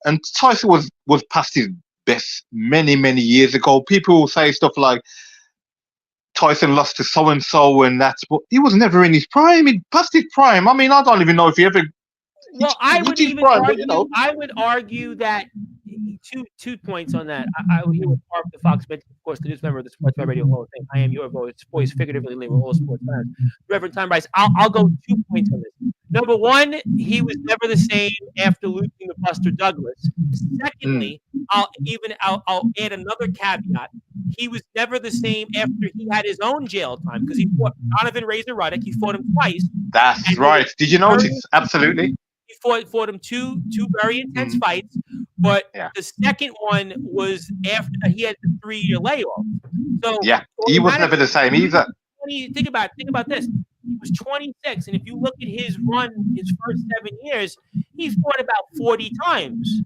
And Tyson was past his best many, many years ago. People will say stuff like Tyson lost to so and so, and that's, but he was never in his prime. He passed his prime. I mean, I don't even know if he ever Well, hit his prime, but you know. I would argue that two points on that. I would hear what Mark the Fox mentioned, of course, the news member of the Sportswire Radio Hall of Fame. I am your voice figuratively, we're all sports fans. Reverend Tom Rice, I'll go 2 points on this. Number one, he was never the same after losing to Buster Douglas. Secondly, I'll add another caveat. He was never the same after he had his own jail time because he fought Donovan Razor Ruddock. He fought him twice. That's right. Did you notice? Absolutely. He fought him two very intense fights, but the second one was after he had the 3-year layoff. So he was never the same either. Think about this. He was 26, and if you look at his run, his first 7 years, he fought about 40 times.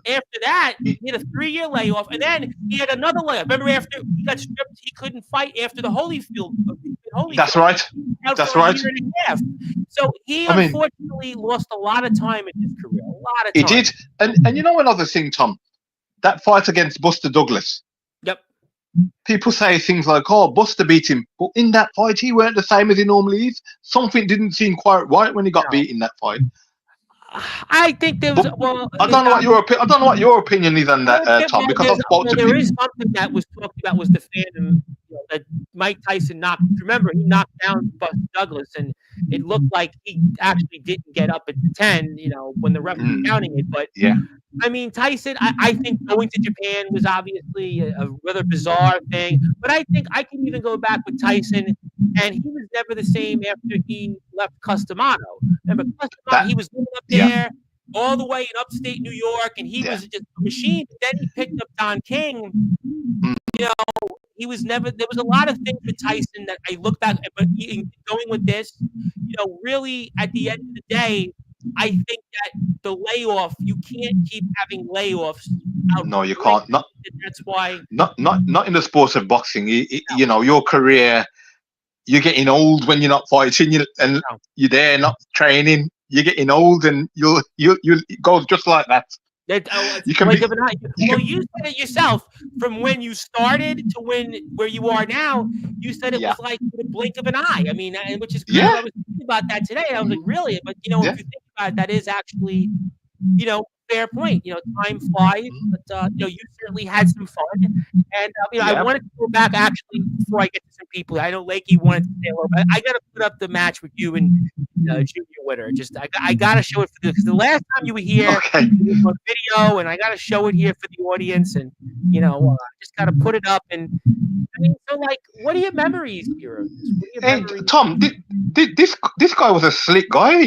After that, he had a 3-year layoff, and then he had another layoff. Remember, after he got stripped, he couldn't fight after the Holyfield. That's right. That's right. Year and a half. So he unfortunately lost a lot of time in his career. A lot of time. He did. And you know another thing, Tom? That fight against Buster Douglas. Yep. People say things like, "Oh, Buster beat him," but in that fight, he weren't the same as he normally is. Something didn't seem quite right when he got beat in that fight. I think there was. Well, I don't know what your opinion is on that, Tom. Because I spoke to there is something that was talked about was the phantom that Mike Tyson knocked. Remember, he knocked down Buster Douglas, and it looked like he actually didn't get up at the 10. When the ref was counting it, but I mean, Tyson, I think going to Japan was obviously a rather bizarre thing, but I think I can even go back with Tyson, and he was never the same after he left Customano. Remember, Customano, he was living up there all the way in upstate New York, and he was just a machine. But then he picked up Don King. He was never. There was a lot of things with Tyson that I look back, but going with this, really at the end of the day, I think that the layoff, you can't keep having layoffs. No, you can't. That's why. Not in the sport of boxing. Your career, you're getting old when you're not fighting, you're there not training. You're getting old, and you go just like that. You can you said it yourself. From when you started to where you are now, you said it was like the blink of an eye. I mean, which is good. I was thinking about that today. I was like, really? But if you think about it, that is actually, fair point. Time flies, but you certainly had some fun. And I wanted to go back actually before I get to some people. I know Lakey wanted to say a little bit. I got to put up the match with you and Junior Witter. Just I got to show it because the last time you were here, it was on video, and I got to show it here for the audience. And just got to put it up. And I mean, so like, what are your memories here? Tom, this guy was a slick guy,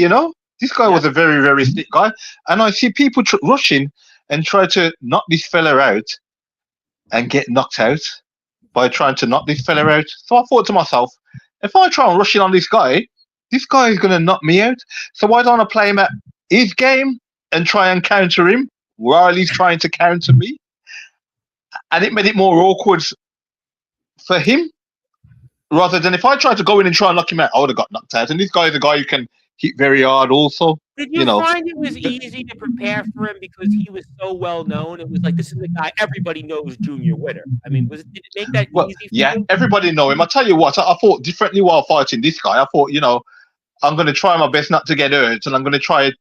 This guy was a very, very slick guy. And I see people rushing and try to knock this fella out and get knocked out by trying to knock this fella out. So I thought to myself, if I try and rush in on this guy is going to knock me out. So why don't I play him at his game and try and counter him while he's trying to counter me? And it made it more awkward for him. Rather than if I tried to go in and try and knock him out, I would have got knocked out. And this guy is a guy who can hit very hard also. Did you find it was easy to prepare for him because he was so well known? It was like, this is the guy everybody knows, Junior Witter. I mean, did it make that easy for you? Everybody know him. I tell you what, I thought differently while fighting this guy. I thought, I'm going to try my best not to get hurt, and I'm going to try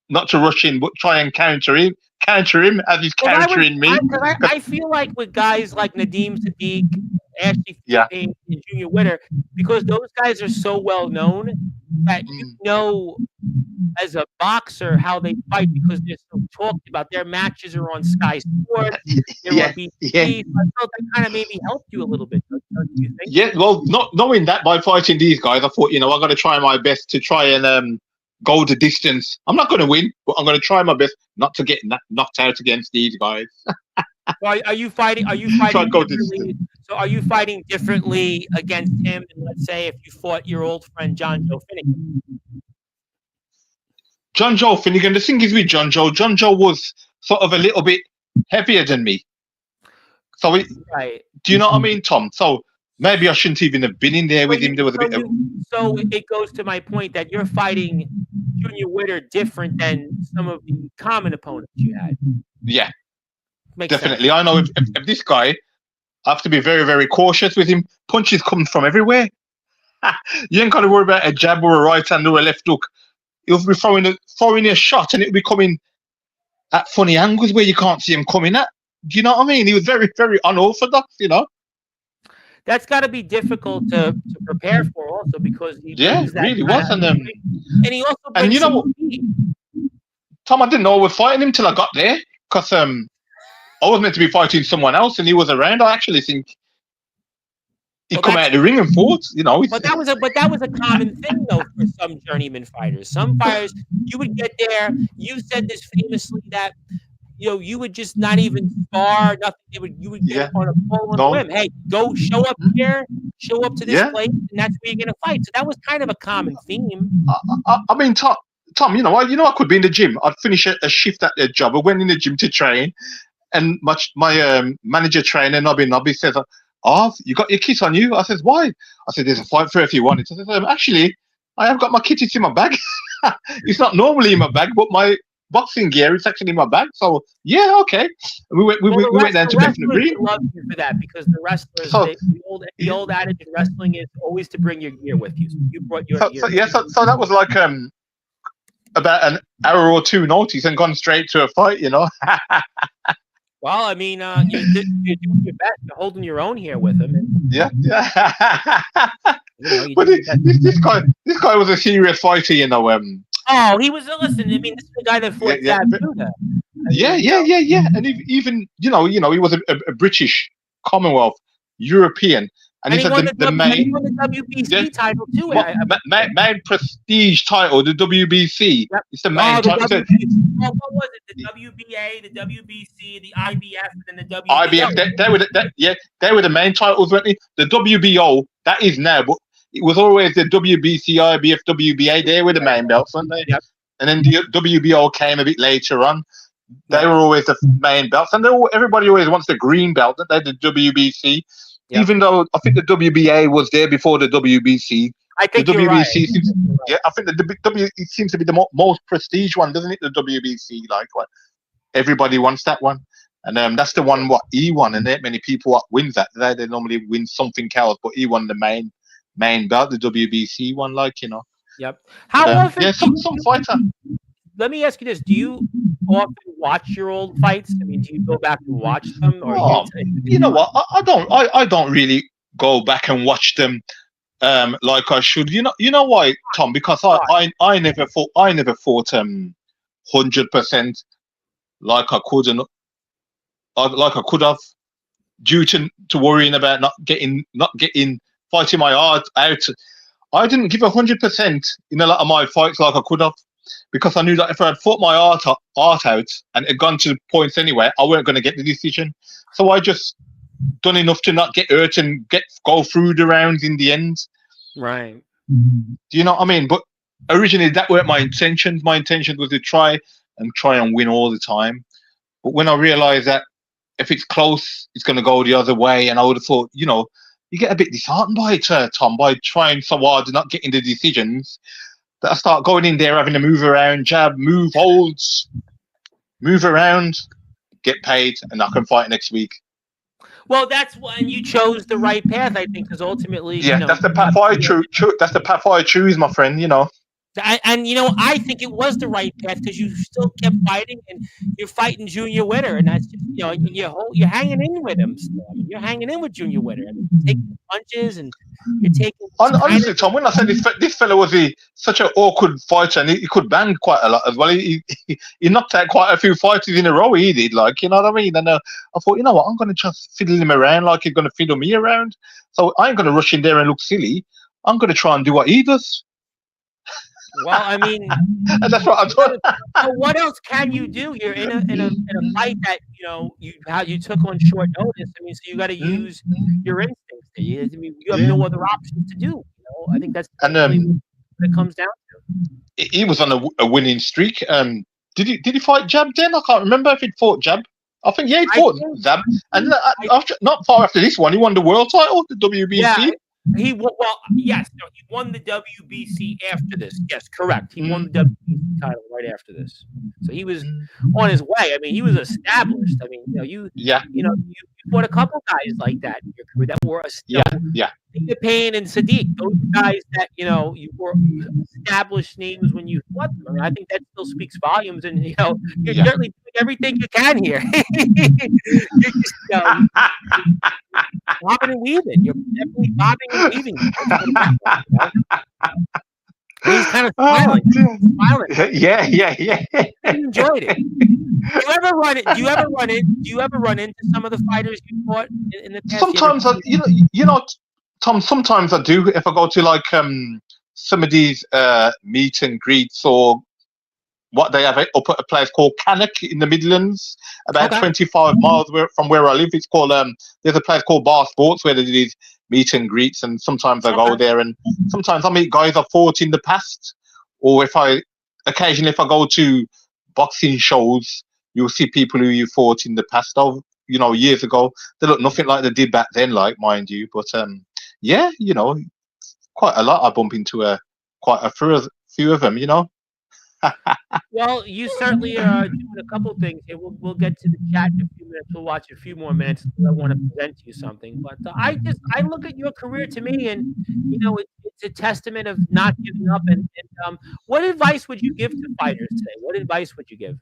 not to rush in, but try and counter him as he's countering me. I feel like with guys like Nadeem Sadiq, Ashley Payne, and Junior Witter, because those guys are so well known that as a boxer how they fight because they're so talked about. Their matches are on Sky Sports. They're on BBC. I felt that kind of maybe helped you a little bit. Don't you think? Yeah, well, not knowing that by fighting these guys, I thought, I'm going to try my best to try and go the distance. I'm not going to win, but I'm going to try my best not to get knocked out against these guys. Are you fighting? So So are you fighting differently against him than, let's say, if you fought your old friend John Joe Finnegan? John Joe Finnegan. The thing is with John Joe. John Joe was sort of a little bit heavier than me. So Right. do you know what I mean, Tom? So maybe I shouldn't even have been in there with him. There was a bit of So it goes to my point that you're fighting Junior Witter different than some of the common opponents you had. Yeah, Makes definitely. sense. I know if this guy, I have to be very, very cautious with him. Punches come from everywhere. You ain't got to worry about a jab or a right hand or a left hook. He'll be throwing a shot and it'll be coming at funny angles where you can't see him coming at. Do you know what I mean? He was very, very unorthodox, That's got to be difficult to prepare for, also, because he Yeah, brings it that really kind was. of, and he also And brings you know what, some speed. Tom, I didn't know I was fighting him till I got there because I was meant to be fighting someone else and he was around. I actually think he Well, come out of the ring and fought. But that was a common thing, though, for some journeyman fighters. Some fighters, you would get there. You said this famously that you would just not even spar, nothing. You would get Yeah, on a full on a no, whim. Hey, go show up here, show up to this yeah. place, and that's where you're gonna fight. So that was kind of a common theme. I mean, Tom, I could be in the gym. I'd finish a shift at the job. I went in the gym to train, and my manager trainer Nobby says, "Oh, you got your kit on you?" I says, "Why?" I said, "There's a fight for if you want it." I said, "Actually, I have got my kit. It's in my bag. It's not normally in my bag, but my boxing gear is actually in my bag." So yeah, okay. And we went down to Bethnal Green. Would love you for that, because the wrestlers, So the old adage in wrestling is always to bring your gear with you. So you brought your gear. So that was like about an hour or two notice and gone straight to a fight. Well, I mean, you're doing your best. You're holding your own here with him. And, Yeah. you But did your best. this guy was a serious fighter. Oh, he was. Listen, I mean, this is the guy that fought Yeah, Sabuda. Yeah. And even he was a British Commonwealth European, and he's he won the main WBC title too. main prestige title, the WBC. Yep. It's the main title. What was it? The WBA, the WBC, the IBF, and then the WBO. IBF. They were the main titles, weren't they? The WBO, that is now, but it was always the WBC, IBF, WBA. They were the main belts, weren't they? Yep. And then the WBO came a bit later on. They were always the main belts, and everybody always wants the green belt. They're the WBC, even though I think the WBA was there before the WBC. I think the you're WBC right. seems, yeah, I think it seems to be the most prestige one, doesn't it? The WBC, like what everybody wants that one, and that's the one what he won, and not many people what wins that. They normally win something else, but he won the main belt, the WBC one, Yep. How often? Yeah, some fighter. Let me ask you this: do you often watch your old fights? I mean, do you go back and watch them, or you know what? I don't really go back and watch them like I should. You know why, Tom? Because I never fought 100% like I could and like I could have, due to worrying about not getting fighting my heart out. I didn't give 100% in a lot of my fights like I could have, because I knew that if I had fought my heart out and it had gone to points anyway, I weren't going to get the decision. So I just done enough to not get hurt and go through the rounds in the end. Right. Do you know what I mean? But originally that weren't my intentions. My intention was to try and win all the time. But when I realised that if it's close, it's going to go the other way, and I would have thought, you get a bit disheartened by it, Tom, by trying so hard and not getting the decisions, that I start going in there, having to move around, jab, move, holds, move around, get paid, and I can fight next week. Well, that's when you chose the right path, I think, because ultimately, that's the path I choose. That's the path I choose, my friend. And I think it was the right path, because you still kept fighting, and you're fighting Junior Witter, and that's just, you're hanging in with him still. I mean, you're hanging in with Junior Witter. I mean, you're taking punches, and you're taking. Honestly, Tom, when I said this fellow was such an awkward fighter, and he could bang quite a lot as well. He knocked out quite a few fighters in a row. He did, you know what I mean. And I thought, you know what, I'm going to just fiddle him around like he's going to fiddle me around. So I ain't going to rush in there and look silly. I'm going to try and do what he does. Well, I mean, And that's what I what thought. well, what else can you do? You're in a fight that you took on short notice. I mean, so you got to Mm, use your instincts. I mean, you have yeah. no other options to do. I think that's And really what it comes down. he was on a winning streak. Did he fight Jab then? I can't remember if he'd fought Jab. I think yeah, he I fought think. Jab, and I after, not far after this one, he won the world title, the Yeah, WBC. yes, no, he won the WBC after this. Yes, correct. He won the Mm, WBC title right after this. So he was mm, on his way. I mean, he was established. I mean, yeah, you fought a couple guys like that in your career that were, yeah, yeah, Peter Payne and Sadiq. Those are guys that you were established names when you fought them. I mean, I think that still speaks volumes, and you're yeah. certainly doing everything you can here. You're just, bobbing and weaving. You're definitely bobbing and weaving. Let's put it that way. And he's kind of Oh smiling. dear. Smiling. Yeah, yeah, yeah. He enjoyed it. Do you ever run it? Do you ever run in? Do you ever run into some of the fighters you fought in the past? Sometimes Tom. Sometimes I do if I go to like some of these meet and greets or what they have up at a place called Cannock in the Midlands, about Okay. 25 miles from where I live. It's called there's a place called Bar Sports where they do these meet and greets, and sometimes I go Okay. there, and sometimes I meet guys I fought in the past, or occasionally if I go to boxing shows, you'll see people who you fought in the past of, years ago. They look nothing like they did back then, like mind you, but yeah, quite a lot. I bump into quite a few of them. Well, you certainly are doing a couple things here. We'll get to the chat in a few minutes. We'll watch a few more minutes. I want to present to you something, but I look at your career to me, and it's a testament of not giving up. And what advice would you give to fighters today? What advice would you give?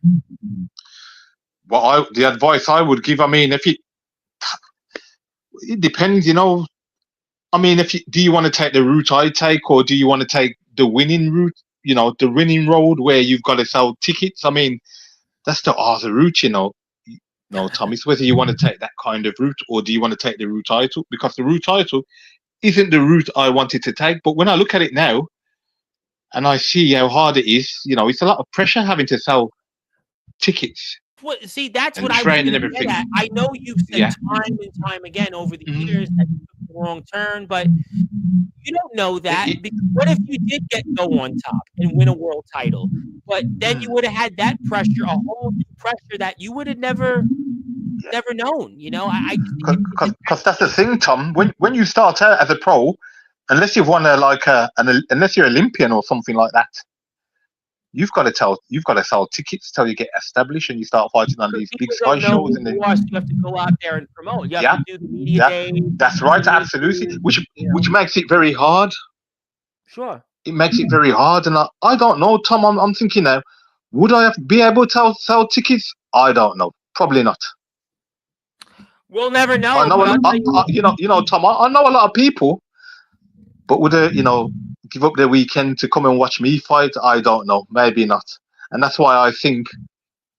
The advice I would give, I mean, it depends. I mean, do you want to take the route I take, or do you want to take the winning route? The winning road where you've got to sell tickets. I mean, that's the other route. No, Tom. It's whether you want to take that kind of route, or do you want to take the route I took? Because the route I took isn't the route I wanted to take. But when I look at it now, and I see how hard it is, it's a lot of pressure having to sell tickets See, that's and what I was train and going to get everything. at. I know you've said Yeah. time and time again over the Mhm. years that you took the wrong turn, but you don't know that. It- Because what if you did go on top and win a world title? But then you mm. would have had that pressure, a whole new pressure that you would have never known. I just think Because that's the thing, Tom. When you start out as a pro, unless you've won unless you're Olympian or something like that, you've got to sell tickets till you get established and you start fighting on these big people sky don't know shows who and then you are, so you have to go out there and promote. You have yeah, to do the media yeah, days, that's right, media absolutely. tours, Which makes it very hard. Sure. It makes it very hard, and I don't know, Tom. I'm thinking now, would I be able to sell tickets? I don't know. Probably not. We'll never I know, know, but I'll tell you. Tom. I know a lot of people, but would they, give up their weekend to come and watch me fight? I don't know. Maybe not. And that's why I think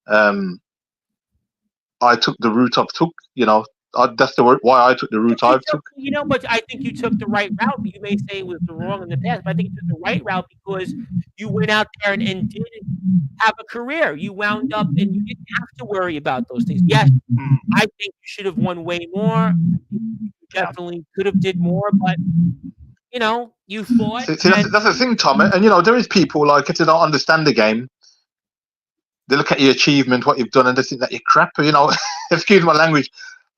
um, I took the route I've took. That's why I took the route I've took. But I think you took the right route. You may say it was the wrong in the past, but I think you took the right route because you went out there and did have a career. You wound up and you didn't have to worry about those things. Yes, I think you should have won way more. You Yeah. definitely could have did more, but you fought. See, that's the thing, Tom. And there is people like if they don't understand the game, they look at your achievement, what you've done, and they think that you're crap. Excuse my language.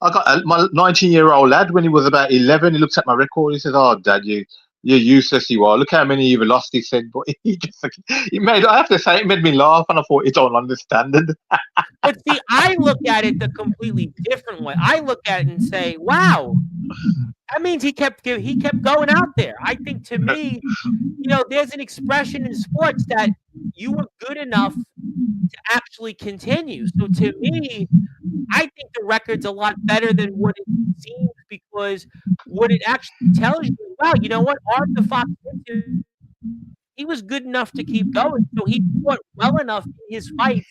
I got my 19-year-old lad when he was about 11. He looked at my record. He said, "Oh, Dad, you're useless. You are. Look how many you've lost." He said, but I have to say, it made me laugh, and I thought, you don't understand it. But see, I look at it the completely different way. I look at it and say, "Wow, that means he kept going out there." I think to me, there's an expression in sports that you were good enough to actually continue. So to me, I think the record's a lot better than what it seems because what it actually tells you is, wow, you know what? Arthur Fox, he was good enough to keep going. So he fought well enough in his fights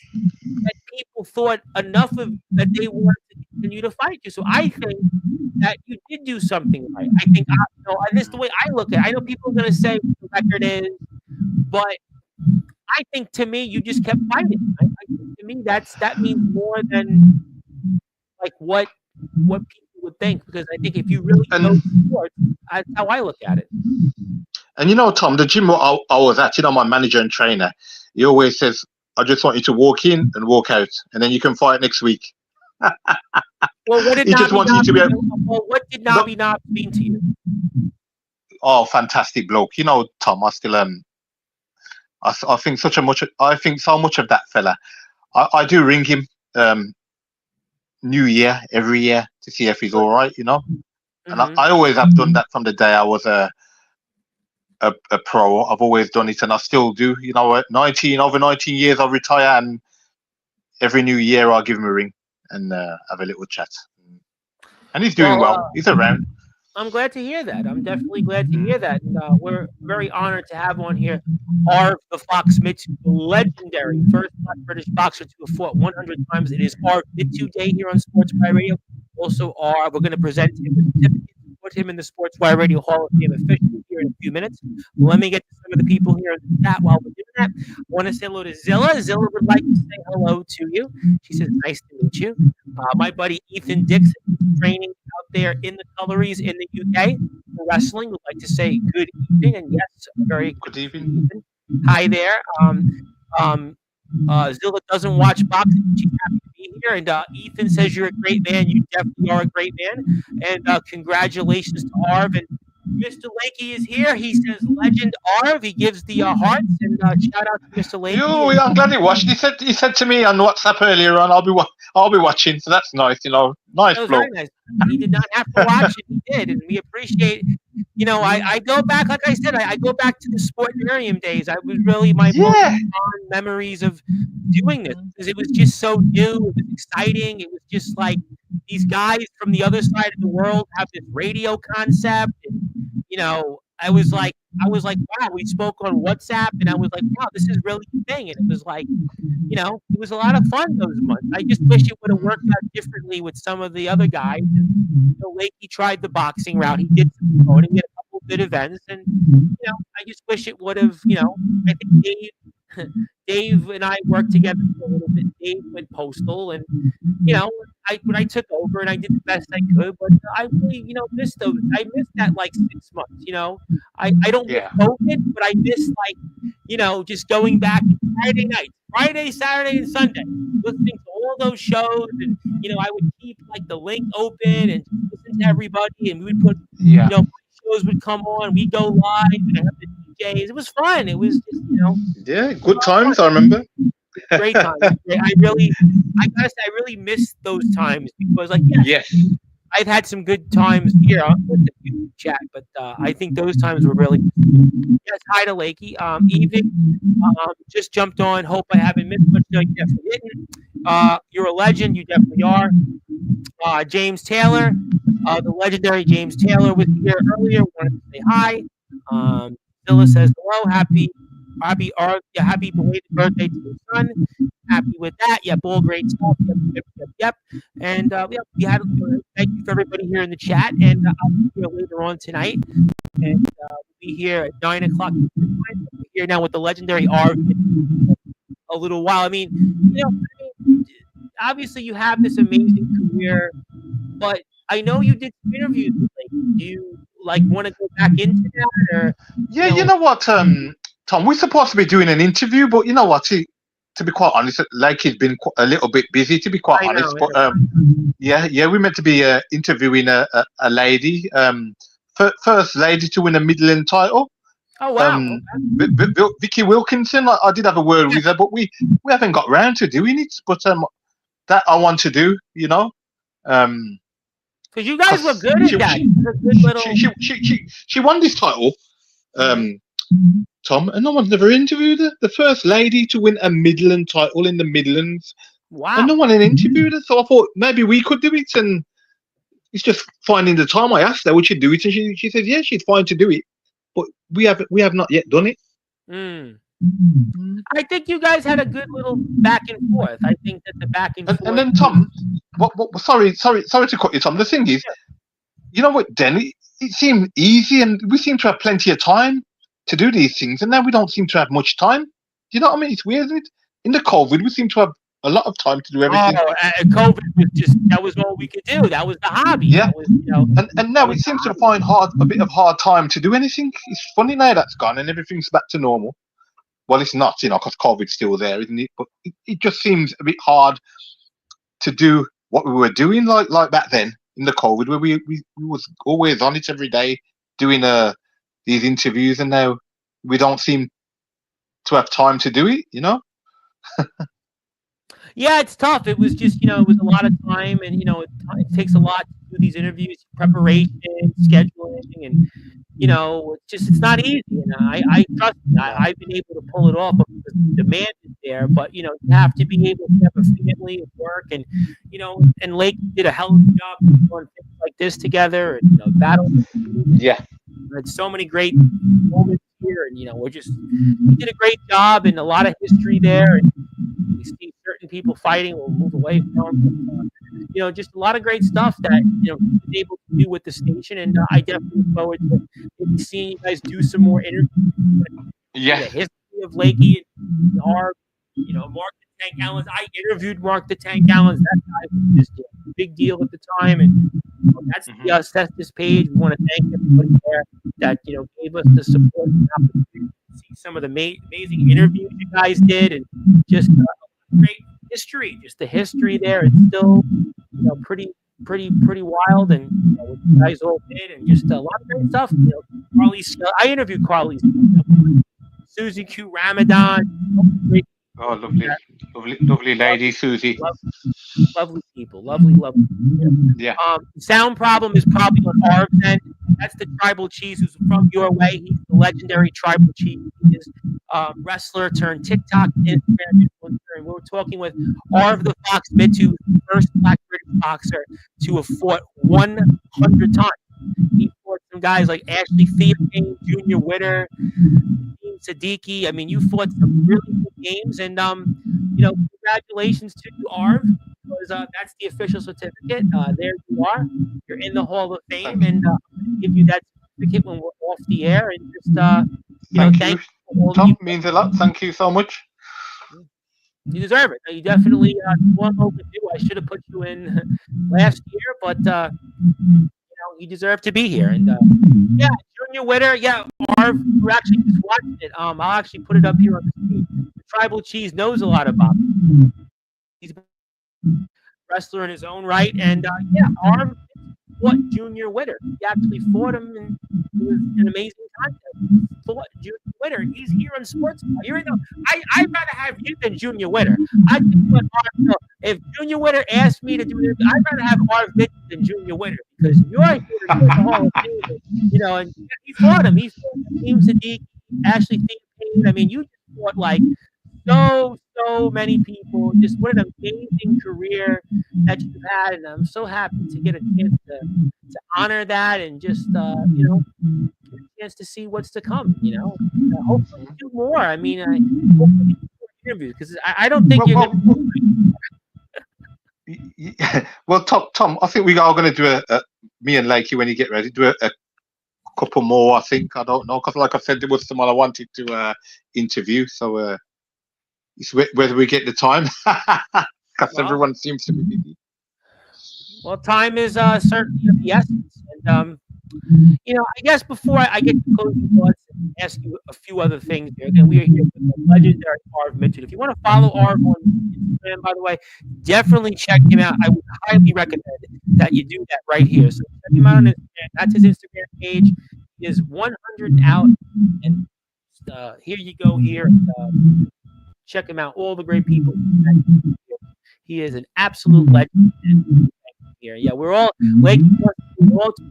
that people thought enough of that they wanted to continue to fight you. So I think that you did do something right. I think, and this is the way I look at it. I know people are going to say what the record is, but I think to me, you just kept fighting. I think to me, that means more than like what people would think, because I think if you really know And sports, that's how I look at it. Tom, the gym I was at, my manager and trainer, he always says, "I just want you to walk in and walk out, and then you can fight next week." Well, what did He just Nobby wants you to Nobby? be Well, what did no, Nobby Nobby mean to you? fantastic bloke. Tom, I still I think I think so much of that fella. I do ring him New Year every year to see if he's all right. And Hmm. I always have done that from the day I was a pro. I've always done it, and I still do. 19 years I retire, and every New Year I'll give him a ring and have a little chat. And he's doing Well, well. He's around. I'm glad to hear that. I'm definitely glad to hear that. And we're very honored to have on here Arv the Fox Mittoo, the legendary first Black British boxer to have fought 100 times. It is Arv Mittoo Day here on Sportswire Radio. Also, Arv, we're going to present him with certificates and put him in the Sportswire Radio Hall of Fame officially here in a few minutes. Let me get to some of the people here in the chat while we're doing that. I want to say hello to Zilla. Zilla would like to say hello to you. She says, nice to meet you. My buddy Ethan Dixon, training out there in the Colories in the UK for wrestling, would like to say good evening, and yes, very Good evening. Ethan. Hi there. Zilla doesn't watch boxing. She's happy to be here, and Ethan says you're a great man. You definitely are a great man, and congratulations to Arv. And Mr. Lakey is here. He says legend Arv. He gives the hearts, and shout out to Mr. Lakey. I'm glad he watched. He said to me on WhatsApp earlier on, I'll be watching. So that's nice. Nice That was bloke. very nice. He did not have to watch it. He did, and we appreciate. I go back, like I said, I go back to the Sportarium days. I was really my most fond memories of doing this, because it was just so new. It was exciting. It was just like these guys from the other side of the world have this radio concept, and I was like, wow, we spoke on WhatsApp, and I was like, wow, this is really a thing, and it was like, it was a lot of fun those months. I just wish it would have worked out differently with some of the other guys. And, Lakey tried the boxing route. He did some promoting. He had a couple good events, and I just wish it would have. I think Dave and I worked together for a little bit. Dave went postal, and when I took over and I did the best I could, but I really missed those. I missed that like 6 months. I don't miss COVID, but I miss just going back Friday nights, Friday, Saturday, and Sunday, listening to all those shows, and I would keep like the link open and listen to everybody, and we would put shows would come on, we'd go live, and I have the DJs. It was fun. It was just good times. I remember. Great times. I gotta say, I really miss those times, because Yes. I've had some good times here with the YouTube chat, but I think those times were really. Yes, hi to Lakey. Even just jumped on. Hope I haven't missed much. No, you definitely didn't. You're a legend. You definitely are. James Taylor, the legendary James Taylor, was here earlier. Wanted to say hi. Zilla says hello. Happy belated birthday to your son. Happy with that. Yep, all great stuff. Yep. And we had thank you for everybody here in the chat. And I'll be here later on tonight. And we'll be here at 9 o'clock. We're here now with the legendary Arv a little while. I mean, obviously you have this amazing career, but I know you did some interviews with Lakey. Do you want to go back into that, or? Yeah, you know what, Tom, we're supposed to be doing an interview, but you know what? To be quite honest, Lakey's been a little bit busy. To be quite honest, but we're meant to be interviewing a lady, first lady to win a Midland title. Oh wow! Vicky Wilkinson. I did have a word with her, but we haven't got round to doing it. But that I want to do, because you guys were good at that. Good little. She won this title, Tom, and no one's never interviewed her. The first lady to win a Midland title in the Midlands. Wow! And no one had interviewed her, so I thought maybe we could do it. And it's just finding the time. I asked her would she do it, and she said yeah, she's fine to do it. But we have not yet done it. I think you guys had a good little back and forth. I think that the back and forth. And then Tom, sorry to cut you, Tom. The thing is, you know what, then it seemed easy, and we seem to have plenty of time to do these things, and now we don't seem to have much time. you know what I mean? It's weird. In the COVID, we seem to have a lot of time to do Oh, everything. COVID was just that was all we could do. That was the hobby. Yeah, That was and that now was it the seems to hobby. find a bit of hard time to do anything. It's funny now that's gone and everything's back to normal. Well, it's not, because COVID's still there, isn't it? But it just seems a bit hard to do what we were doing like back then in the COVID, where we was always on it every day doing these interviews, and now we don't seem to have time to do it. Yeah, it's tough. It was just it was a lot of time, and it takes a lot to do these interviews, preparation, scheduling, and it's not easy. And I trust me, I've been able to pull it off because the demand is there. But you have to be able to have a family and work, and and Lake did a hell of a job doing things like this together, and battle. Yeah. We had so many great moments here, and we did a great job, and a lot of history there. And we see certain people fighting, we'll move away from. Just a lot of great stuff that he was able to do with the station, and I definitely look forward to maybe seeing you guys do some more interviews. Yeah. The history of Lakey and our, Mark the Tank Allens. I interviewed Mark the Tank Allens. That guy was just a big deal at the time, and that's this page. We want to thank everybody there that gave us the support and opportunity to see some of the amazing interviews you guys did, and just great history. Just the history there. It's still pretty wild, and what you guys all did, and just a lot of great stuff. Carly, I interviewed Carly, Susie Q Ramadan. Oh, lovely lady, Susie. Lovely people, lovely. Yeah. Sound problem is probably on Arv's end. That's the Tribal Cheese who's from your way. He's the legendary Tribal Cheese. He is wrestler turned TikTok and Instagram influencer. And we're talking with Arv the Fox Mittoo, the first Black British boxer to have fought 100 times. He fought some guys like Ashley Theobald, Junior Witter, Siddiqui. I mean, you fought some really good games, and congratulations to you, Arv, because that's the official certificate. There you are. You're in the Hall of Fame, and I'm going to give you that certificate when we're off the air. And just thank you. Tom, means a lot. Thank you so much. You deserve it. You definitely one overdue. I should have put you in last year, but you deserve to be here. And Junior Witter, Arv, we're actually just watching it. I'll actually put it up here on the screen. The Tribal Cheese knows a lot about it. He's a wrestler in his own right, and Arv fought Junior Witter. He actually fought him, and it was an amazing contest. He fought Junior Witter. He's here on Sportzwire. I'd rather have you than Junior Witter. I think what Arv know. If Junior Witter asked me to do this, I'd rather have Arv Mittoo than Junior Witter, because you're here in the Hall of Fame, and he fought him. He fought Team Siddiqui, Ashley Theobald. I mean, you just fought like so many people. Just what an amazing career that you've had, and I'm so happy to get a chance to honor that, and just get a chance to see what's to come. Hopefully do more. I mean, hopefully do more interviews, because I don't think you're going to. Well, Tom, I think we are going to do me and Lakey, when you get ready, do a couple more. I think, I don't know, because like I said, there was someone I wanted to interview, so it's whether we get the time, because everyone seems to be busy. Well, time is certainly of the essence, and I guess before I get to closing thoughts and ask you a few other things here, again, we are here with the legendary Arv Mittoo. If you want to follow Arv on Instagram, by the way, definitely check him out. I would highly recommend that you do that right here. So check him out on Instagram. That's his Instagram page. He is 100 and out, and here you go here. Check him out. All the great people. He is an absolute legend here. Yeah, we're all too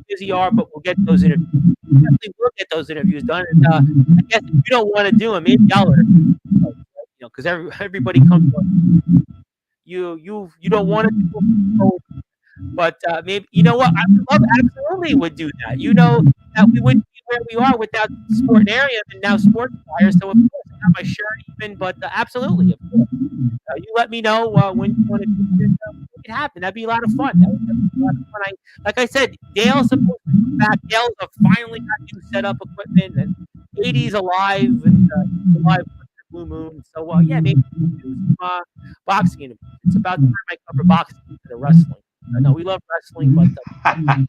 busy, but we'll get those interviews. Definitely will get those interviews done. And I guess if you don't want to do them, maybe I'll because everybody comes on. You don't want to do them, but maybe what, I absolutely would do that. That we wouldn't be where we are without Sport Area and now Sportzwire. So of course I have my shirt even, but absolutely, of course. You let me know when you want to do this. Make it happen. That'd be a lot of fun. That would be a lot of fun. Like I said, Dale's supposed to come back. Dale's finally got new setup equipment, and 80's alive and alive Blue Moon. So yeah, maybe we'll do some boxing interviews. It's about time I cover boxing instead of wrestling. No, we love wrestling, but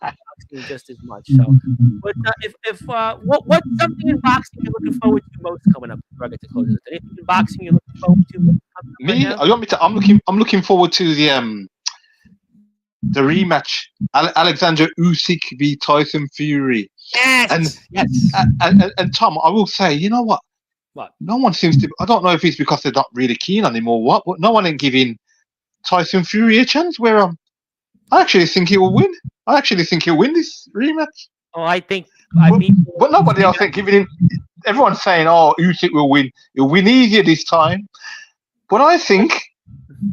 boxing just as much. So, but if what's something in boxing you're looking forward to most coming up before I get to close it? Anything in boxing you're looking forward to coming up right Me? now? You want me to? I'm looking forward to the rematch. Alexander Usyk v Tyson Fury. Yes, yes. And Tom, I will say, you know what? What? No one seems to. I don't know if it's because they're not really keen on him or what, but no one ain't giving Tyson Fury a chance. Where I actually think he will win. I actually think he'll win this rematch. Oh, I think. But nobody else ain't giving him. Everyone's saying, "Oh, Usyk will win. He'll win easier this time." But I think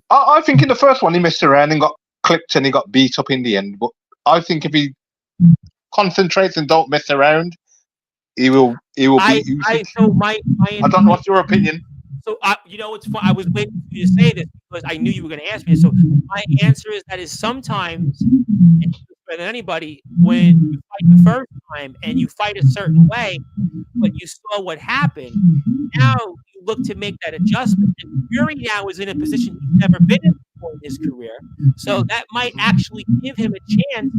in the first one he messed around and got clipped and he got beat up in the end. But I think if he concentrates and don't mess around, he will beat Usyk. I don't know what's your opinion. So you know, it's fun. I was waiting for you to say this because I knew you were going to ask me. So my answer is sometimes, and better than anybody, when you fight the first time and you fight a certain way, but you saw what happened, now you look to make that adjustment. And Fury now is in a position he's never been in before in his career, so that might actually give him a chance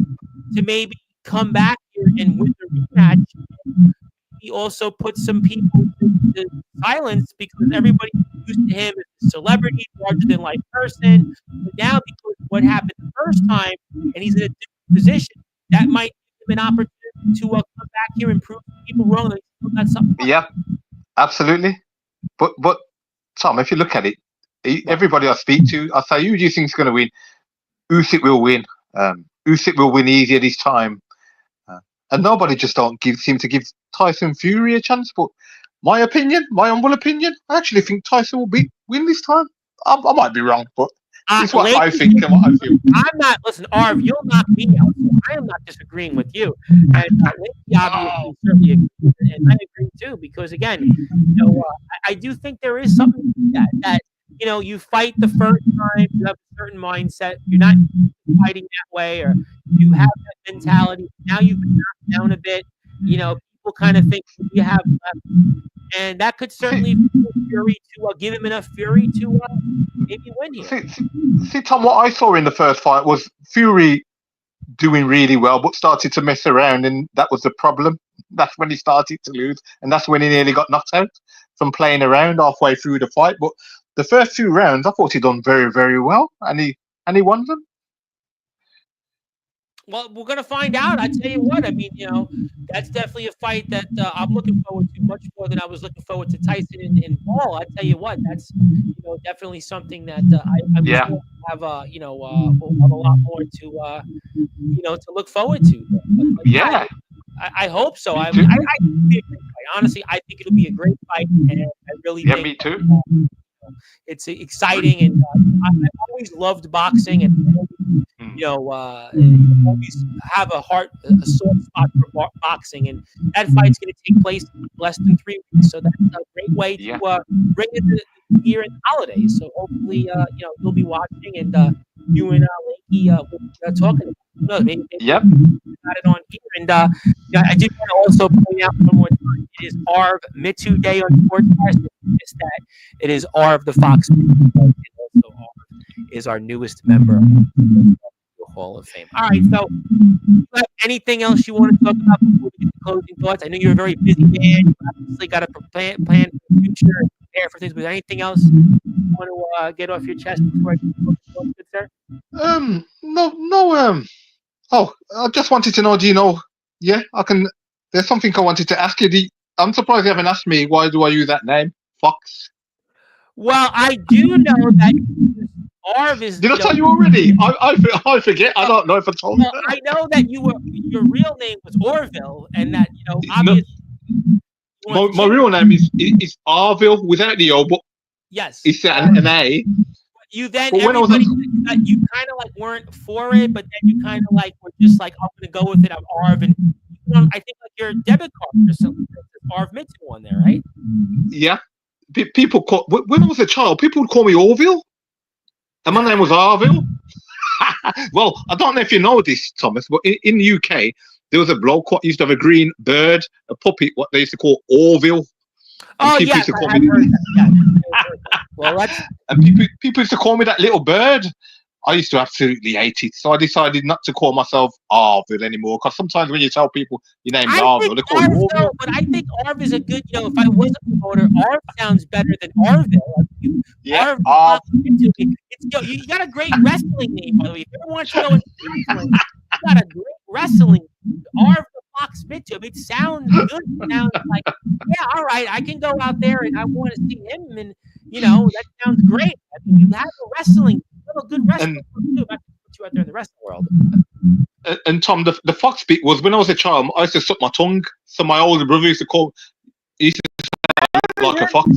to maybe come back here and win the rematch. He also put some people to silence because everybody used to him as a celebrity, larger than life person. But now, because of what happened the first time, and he's in a different position, that might give him an opportunity to come back here and prove people wrong. That he's still got something. Yeah, absolutely. But Tom, if you look at it, everybody I speak to, I say, who do you think is going to win? Usyk will win. Usyk will win easier this time. And nobody just don't seem to give Tyson Fury a chance. But my humble opinion, I actually think Tyson will win this time. I might be wrong, but it's what I think and what I feel. I'm not. Listen, Arv, you'll knock me out. So I am not disagreeing with you. And Lindsay obviously certainly agrees, and I agree too. Because again, you know, I do think there is something to that you know, you fight the first time, you have a certain mindset. You're not fighting that way, or you have that mentality. Now you've been knocked down a bit. You know, people kind of think you have left, and that could certainly be Fury to give him enough fury to maybe win here. See, Tom, what I saw in the first fight was Fury doing really well, but started to mess around, and that was the problem. That's when he started to lose, and that's when he nearly got knocked out from playing around halfway through the fight. But the first few rounds, I thought he'd done very, very well, and he won them. Well, we're gonna find out. I tell you what. I mean, you know, that's definitely a fight that I'm looking forward to much more than I was looking forward to Tyson and Paul. I tell you what, that's definitely something that I'm sure we'll have we'll have a lot more to to look forward to. But Yeah. I hope so. I mean, I think it'll be a great fight. Honestly, I think it'll be a great fight, and I really think me too. It's exciting, and I've always loved boxing, and always have a soft spot for boxing, and that fight's going to take place in less than 3 weeks, so that's a great way to bring it to the year and holidays. So hopefully, you'll be watching, and you and Lakey will be talking about it. Maybe got it on here, and I do want to also point out one more time, it is Arv Mittoo Day on Sportzwire. So missed that. It is Arv the Fox, and also Arv is our newest member of the Hall of Fame. All right, so anything else you want to talk about before we get to closing thoughts? I know you're a very busy man. You obviously got to plan for the future and prepare for things. But anything else you want to get off your chest before I get to closing thoughts, good sir? No. Oh, I just wanted to know. Do you know? Yeah, I can. There's something I wanted to ask you. I'm surprised you haven't asked me. Why do I use that name, Fox? Well, I do know that Arv is. Did I tell you already? I forget. I don't know if I told you. I know that your real name was Orville, and that obviously. No, my real name is Arville without the O, but yes, it's an A. You then everybody you kind of like weren't for it, but then you kind of like were just like, I'm gonna go with it. I'm Arv, and I think like your debit card or something says Arv Mittoo on there, right? Yeah, people when I was a child, people would call me Orville, and my name was Arville. Well, I don't know if you know this, Thomas, but in the UK, there was a bloke who used to have a green bird, a puppy, what they used to call Orville. And Oh people yes, used to call I have me, heard that. Yes, I have heard that. Well, that's and people used to call me that little bird. I used to absolutely hate it, so I decided not to call myself Arville anymore. Because sometimes when you tell people your name's I think Arville, they call you Arv though, Orville. but I think Arv is a good. If I was a promoter, Arv sounds better than Arville. Yeah, Arv the Arv. Fox Mittoo. You got a great wrestling name, by the way. If you ever want to go into wrestling, you got a great wrestling. Arv the Fox Mittoo. I mean, it sounds good. It sounds like, yeah, all right, I can go out there and I want to see him, and that sounds great. I mean, you have a wrestling, you have a good wrestling too. Not to put you out there in the wrestling world. And Tom, the fox bit was when I was a child. I used to suck my tongue, so my older brother used to call. He used to like a fox.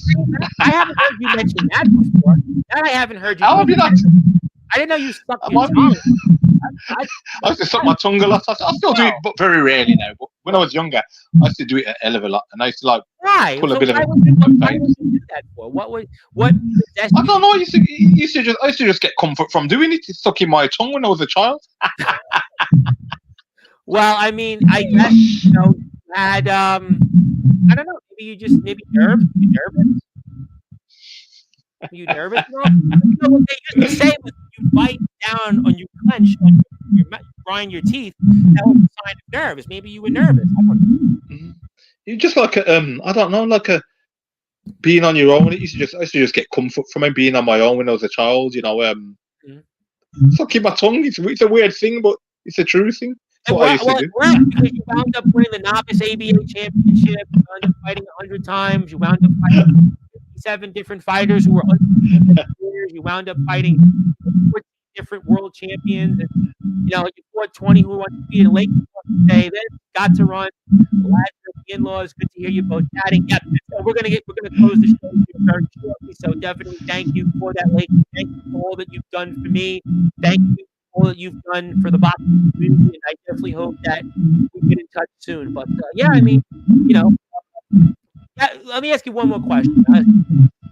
I haven't heard you mention that before. That I haven't heard you. How have you not? I didn't know you sucked your tongue. I used to suck my tongue a lot. I still do it, but very rarely now. But when I was younger, I used to do it a hell of a lot, and I used to like Why? pull a bit of Why a would you face. do that for? What possessed I you? don't know. I used to just get comfort from doing it. Sucking my tongue when I was a child. Well, I mean, I guess you had I don't know. Maybe nerves. You nervous? What they used to say was you bite down on you clench, you grind your teeth. That was a sign of nerves. Maybe you were nervous. I don't know. You just like I don't know, like a being on your own. I used to just get comfort from it being on my own when I was a child. Sucking my tongue. It's a weird thing, but it's a true thing. That's what I used to do. Right, because you wound up winning the novice ABA championship. You wound up fighting 100 times. You wound up fighting 57 different fighters who were under years. You wound up fighting 14 different world champions. And, you fought 20 who wanted to be in a late today. Then got to run. Glad the in-laws. Good to hear you both chatting. Yeah, we're gonna close the show very shortly. So definitely thank you for that, lady. Thank you for all that you've done for me. Thank you for all that you've done for the boxing community, and I definitely hope that we get in touch soon. But yeah, I mean, let me ask you one more question. If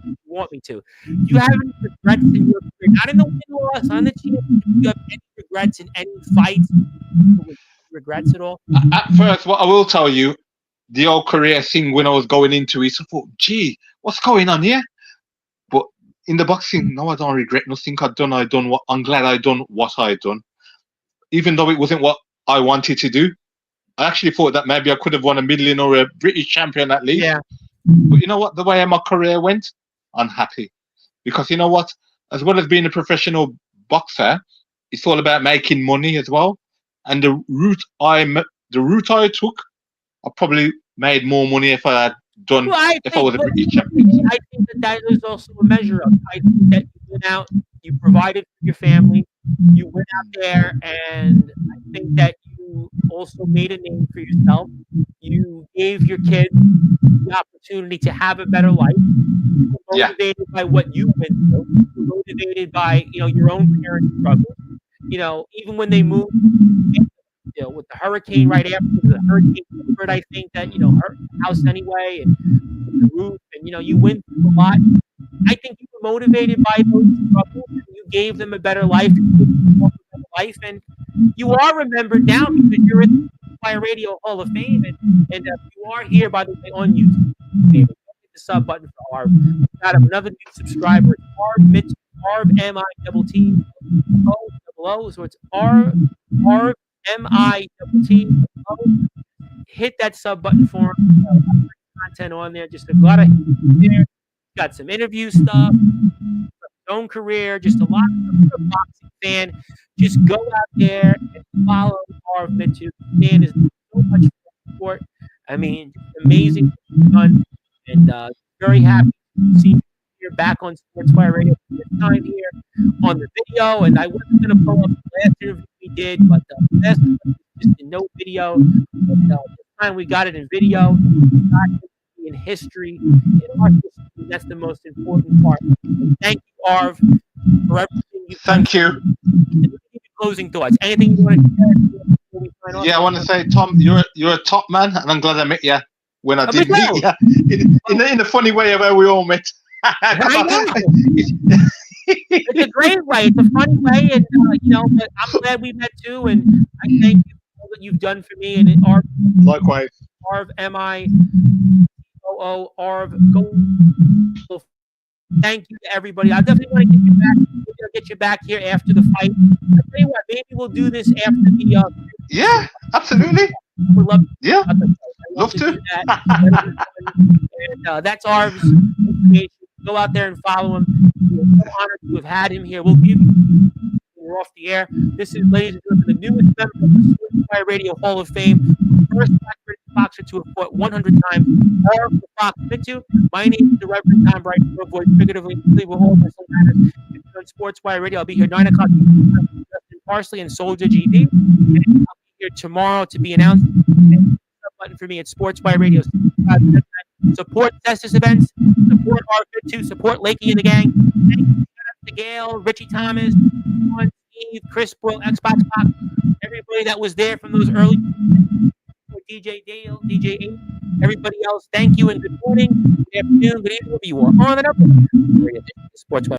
you want me to? Do you have any regrets in your career? Not in the win-loss, on the championship. Do you have any regrets in any fights? Regrets at all? At first, what I will tell you, the old career thing when I was going into it, I thought, gee, what's going on here? But in the boxing, no, I don't regret nothing I'm glad I done what I done. Even though it wasn't what I wanted to do. I actually thought that maybe I could have won a million or a British champion at least. Yeah. But you know what? The way my career went, I'm happy. Because you know what? As well as being a professional boxer, it's all about making money as well. And the route I took, I probably made more money if I had done if I was a British champion. I think that is also a measure of. I think that you went out, you provided for your family, you went out there, and I think that you also made a name for yourself. You gave your kids the opportunity to have a better life. You were motivated by what you went through. You were motivated by your own parents' struggles. Even when they moved, with the hurricane right after the hurricane, I think that hurt the house anyway, and the roof, and you went through a lot. I think you were motivated by those struggles. And you gave them a better life, and you are remembered now because you're in the Sportzwire Radio Hall of Fame, and you are here, by the way, on YouTube. Hit the sub button for Arv. We've got another new subscriber. It's Arv Mittoo. Arv MITTO. So it's Arv MITTO. Hit that sub button for him. Content on there. Just a lot of there. Got some interview stuff. His own career. Just a lot of boxing fan. Just go out there and follow Arv Mittoo. Man is so much support. I mean, amazing done, and very happy to see you here back on Sportzwire Radio this time here on the video. And I wasn't going to pull up the last interview we did, but the last one was just in no video. But this time we got it in video. Got it in history, in our history. That's the most important part. And thank you, Arv, for everything you've done. Thank you. And closing thoughts. Anything you want to share before we sign off? Yeah, I want to say, Tom, you're a top man, and I'm glad I met you when I did meet you. In a funny way of how we all met. It's a great way. It's a funny way, and but I'm glad we met too. And I thank you for all that you've done for me. And Arv, likewise, Arv MITTO. Arv, thank you to everybody. I definitely want to get you back. Maybe I'll get you back here after the fight. I'll tell you what, maybe we'll do this after the Yeah, absolutely. I would love to Yeah, I would love love to to. do that. That'll be fun. And that's Arv's information. Go out there and follow him. We're so honored to have had him here. We'll give you we're off the air. This is, ladies and gentlemen, the newest member of the Sportswire Radio Hall of Fame, first black British boxer to have fought 100 times. Arv the Fox Mittoo. My name is the Reverend Tom Bright, to avoid figuratively, we're all wrestling matters. It's on Sportswire Radio. I'll be here 9 o'clock. Justin Parsley and Soldier GD. And I'll be here tomorrow to be announced. Button for me at Sportswire Radio. Support Cestus events. Support R2. Support Lakey and the gang. Thank you to Gail, Richie Thomas, Sean, Steve, Chris Bro, Xbox Box, everybody that was there from those early DJ Dale, DJ 8, everybody else. Thank you and good morning, good afternoon, good evening, wherever you are on and up. Sportswire.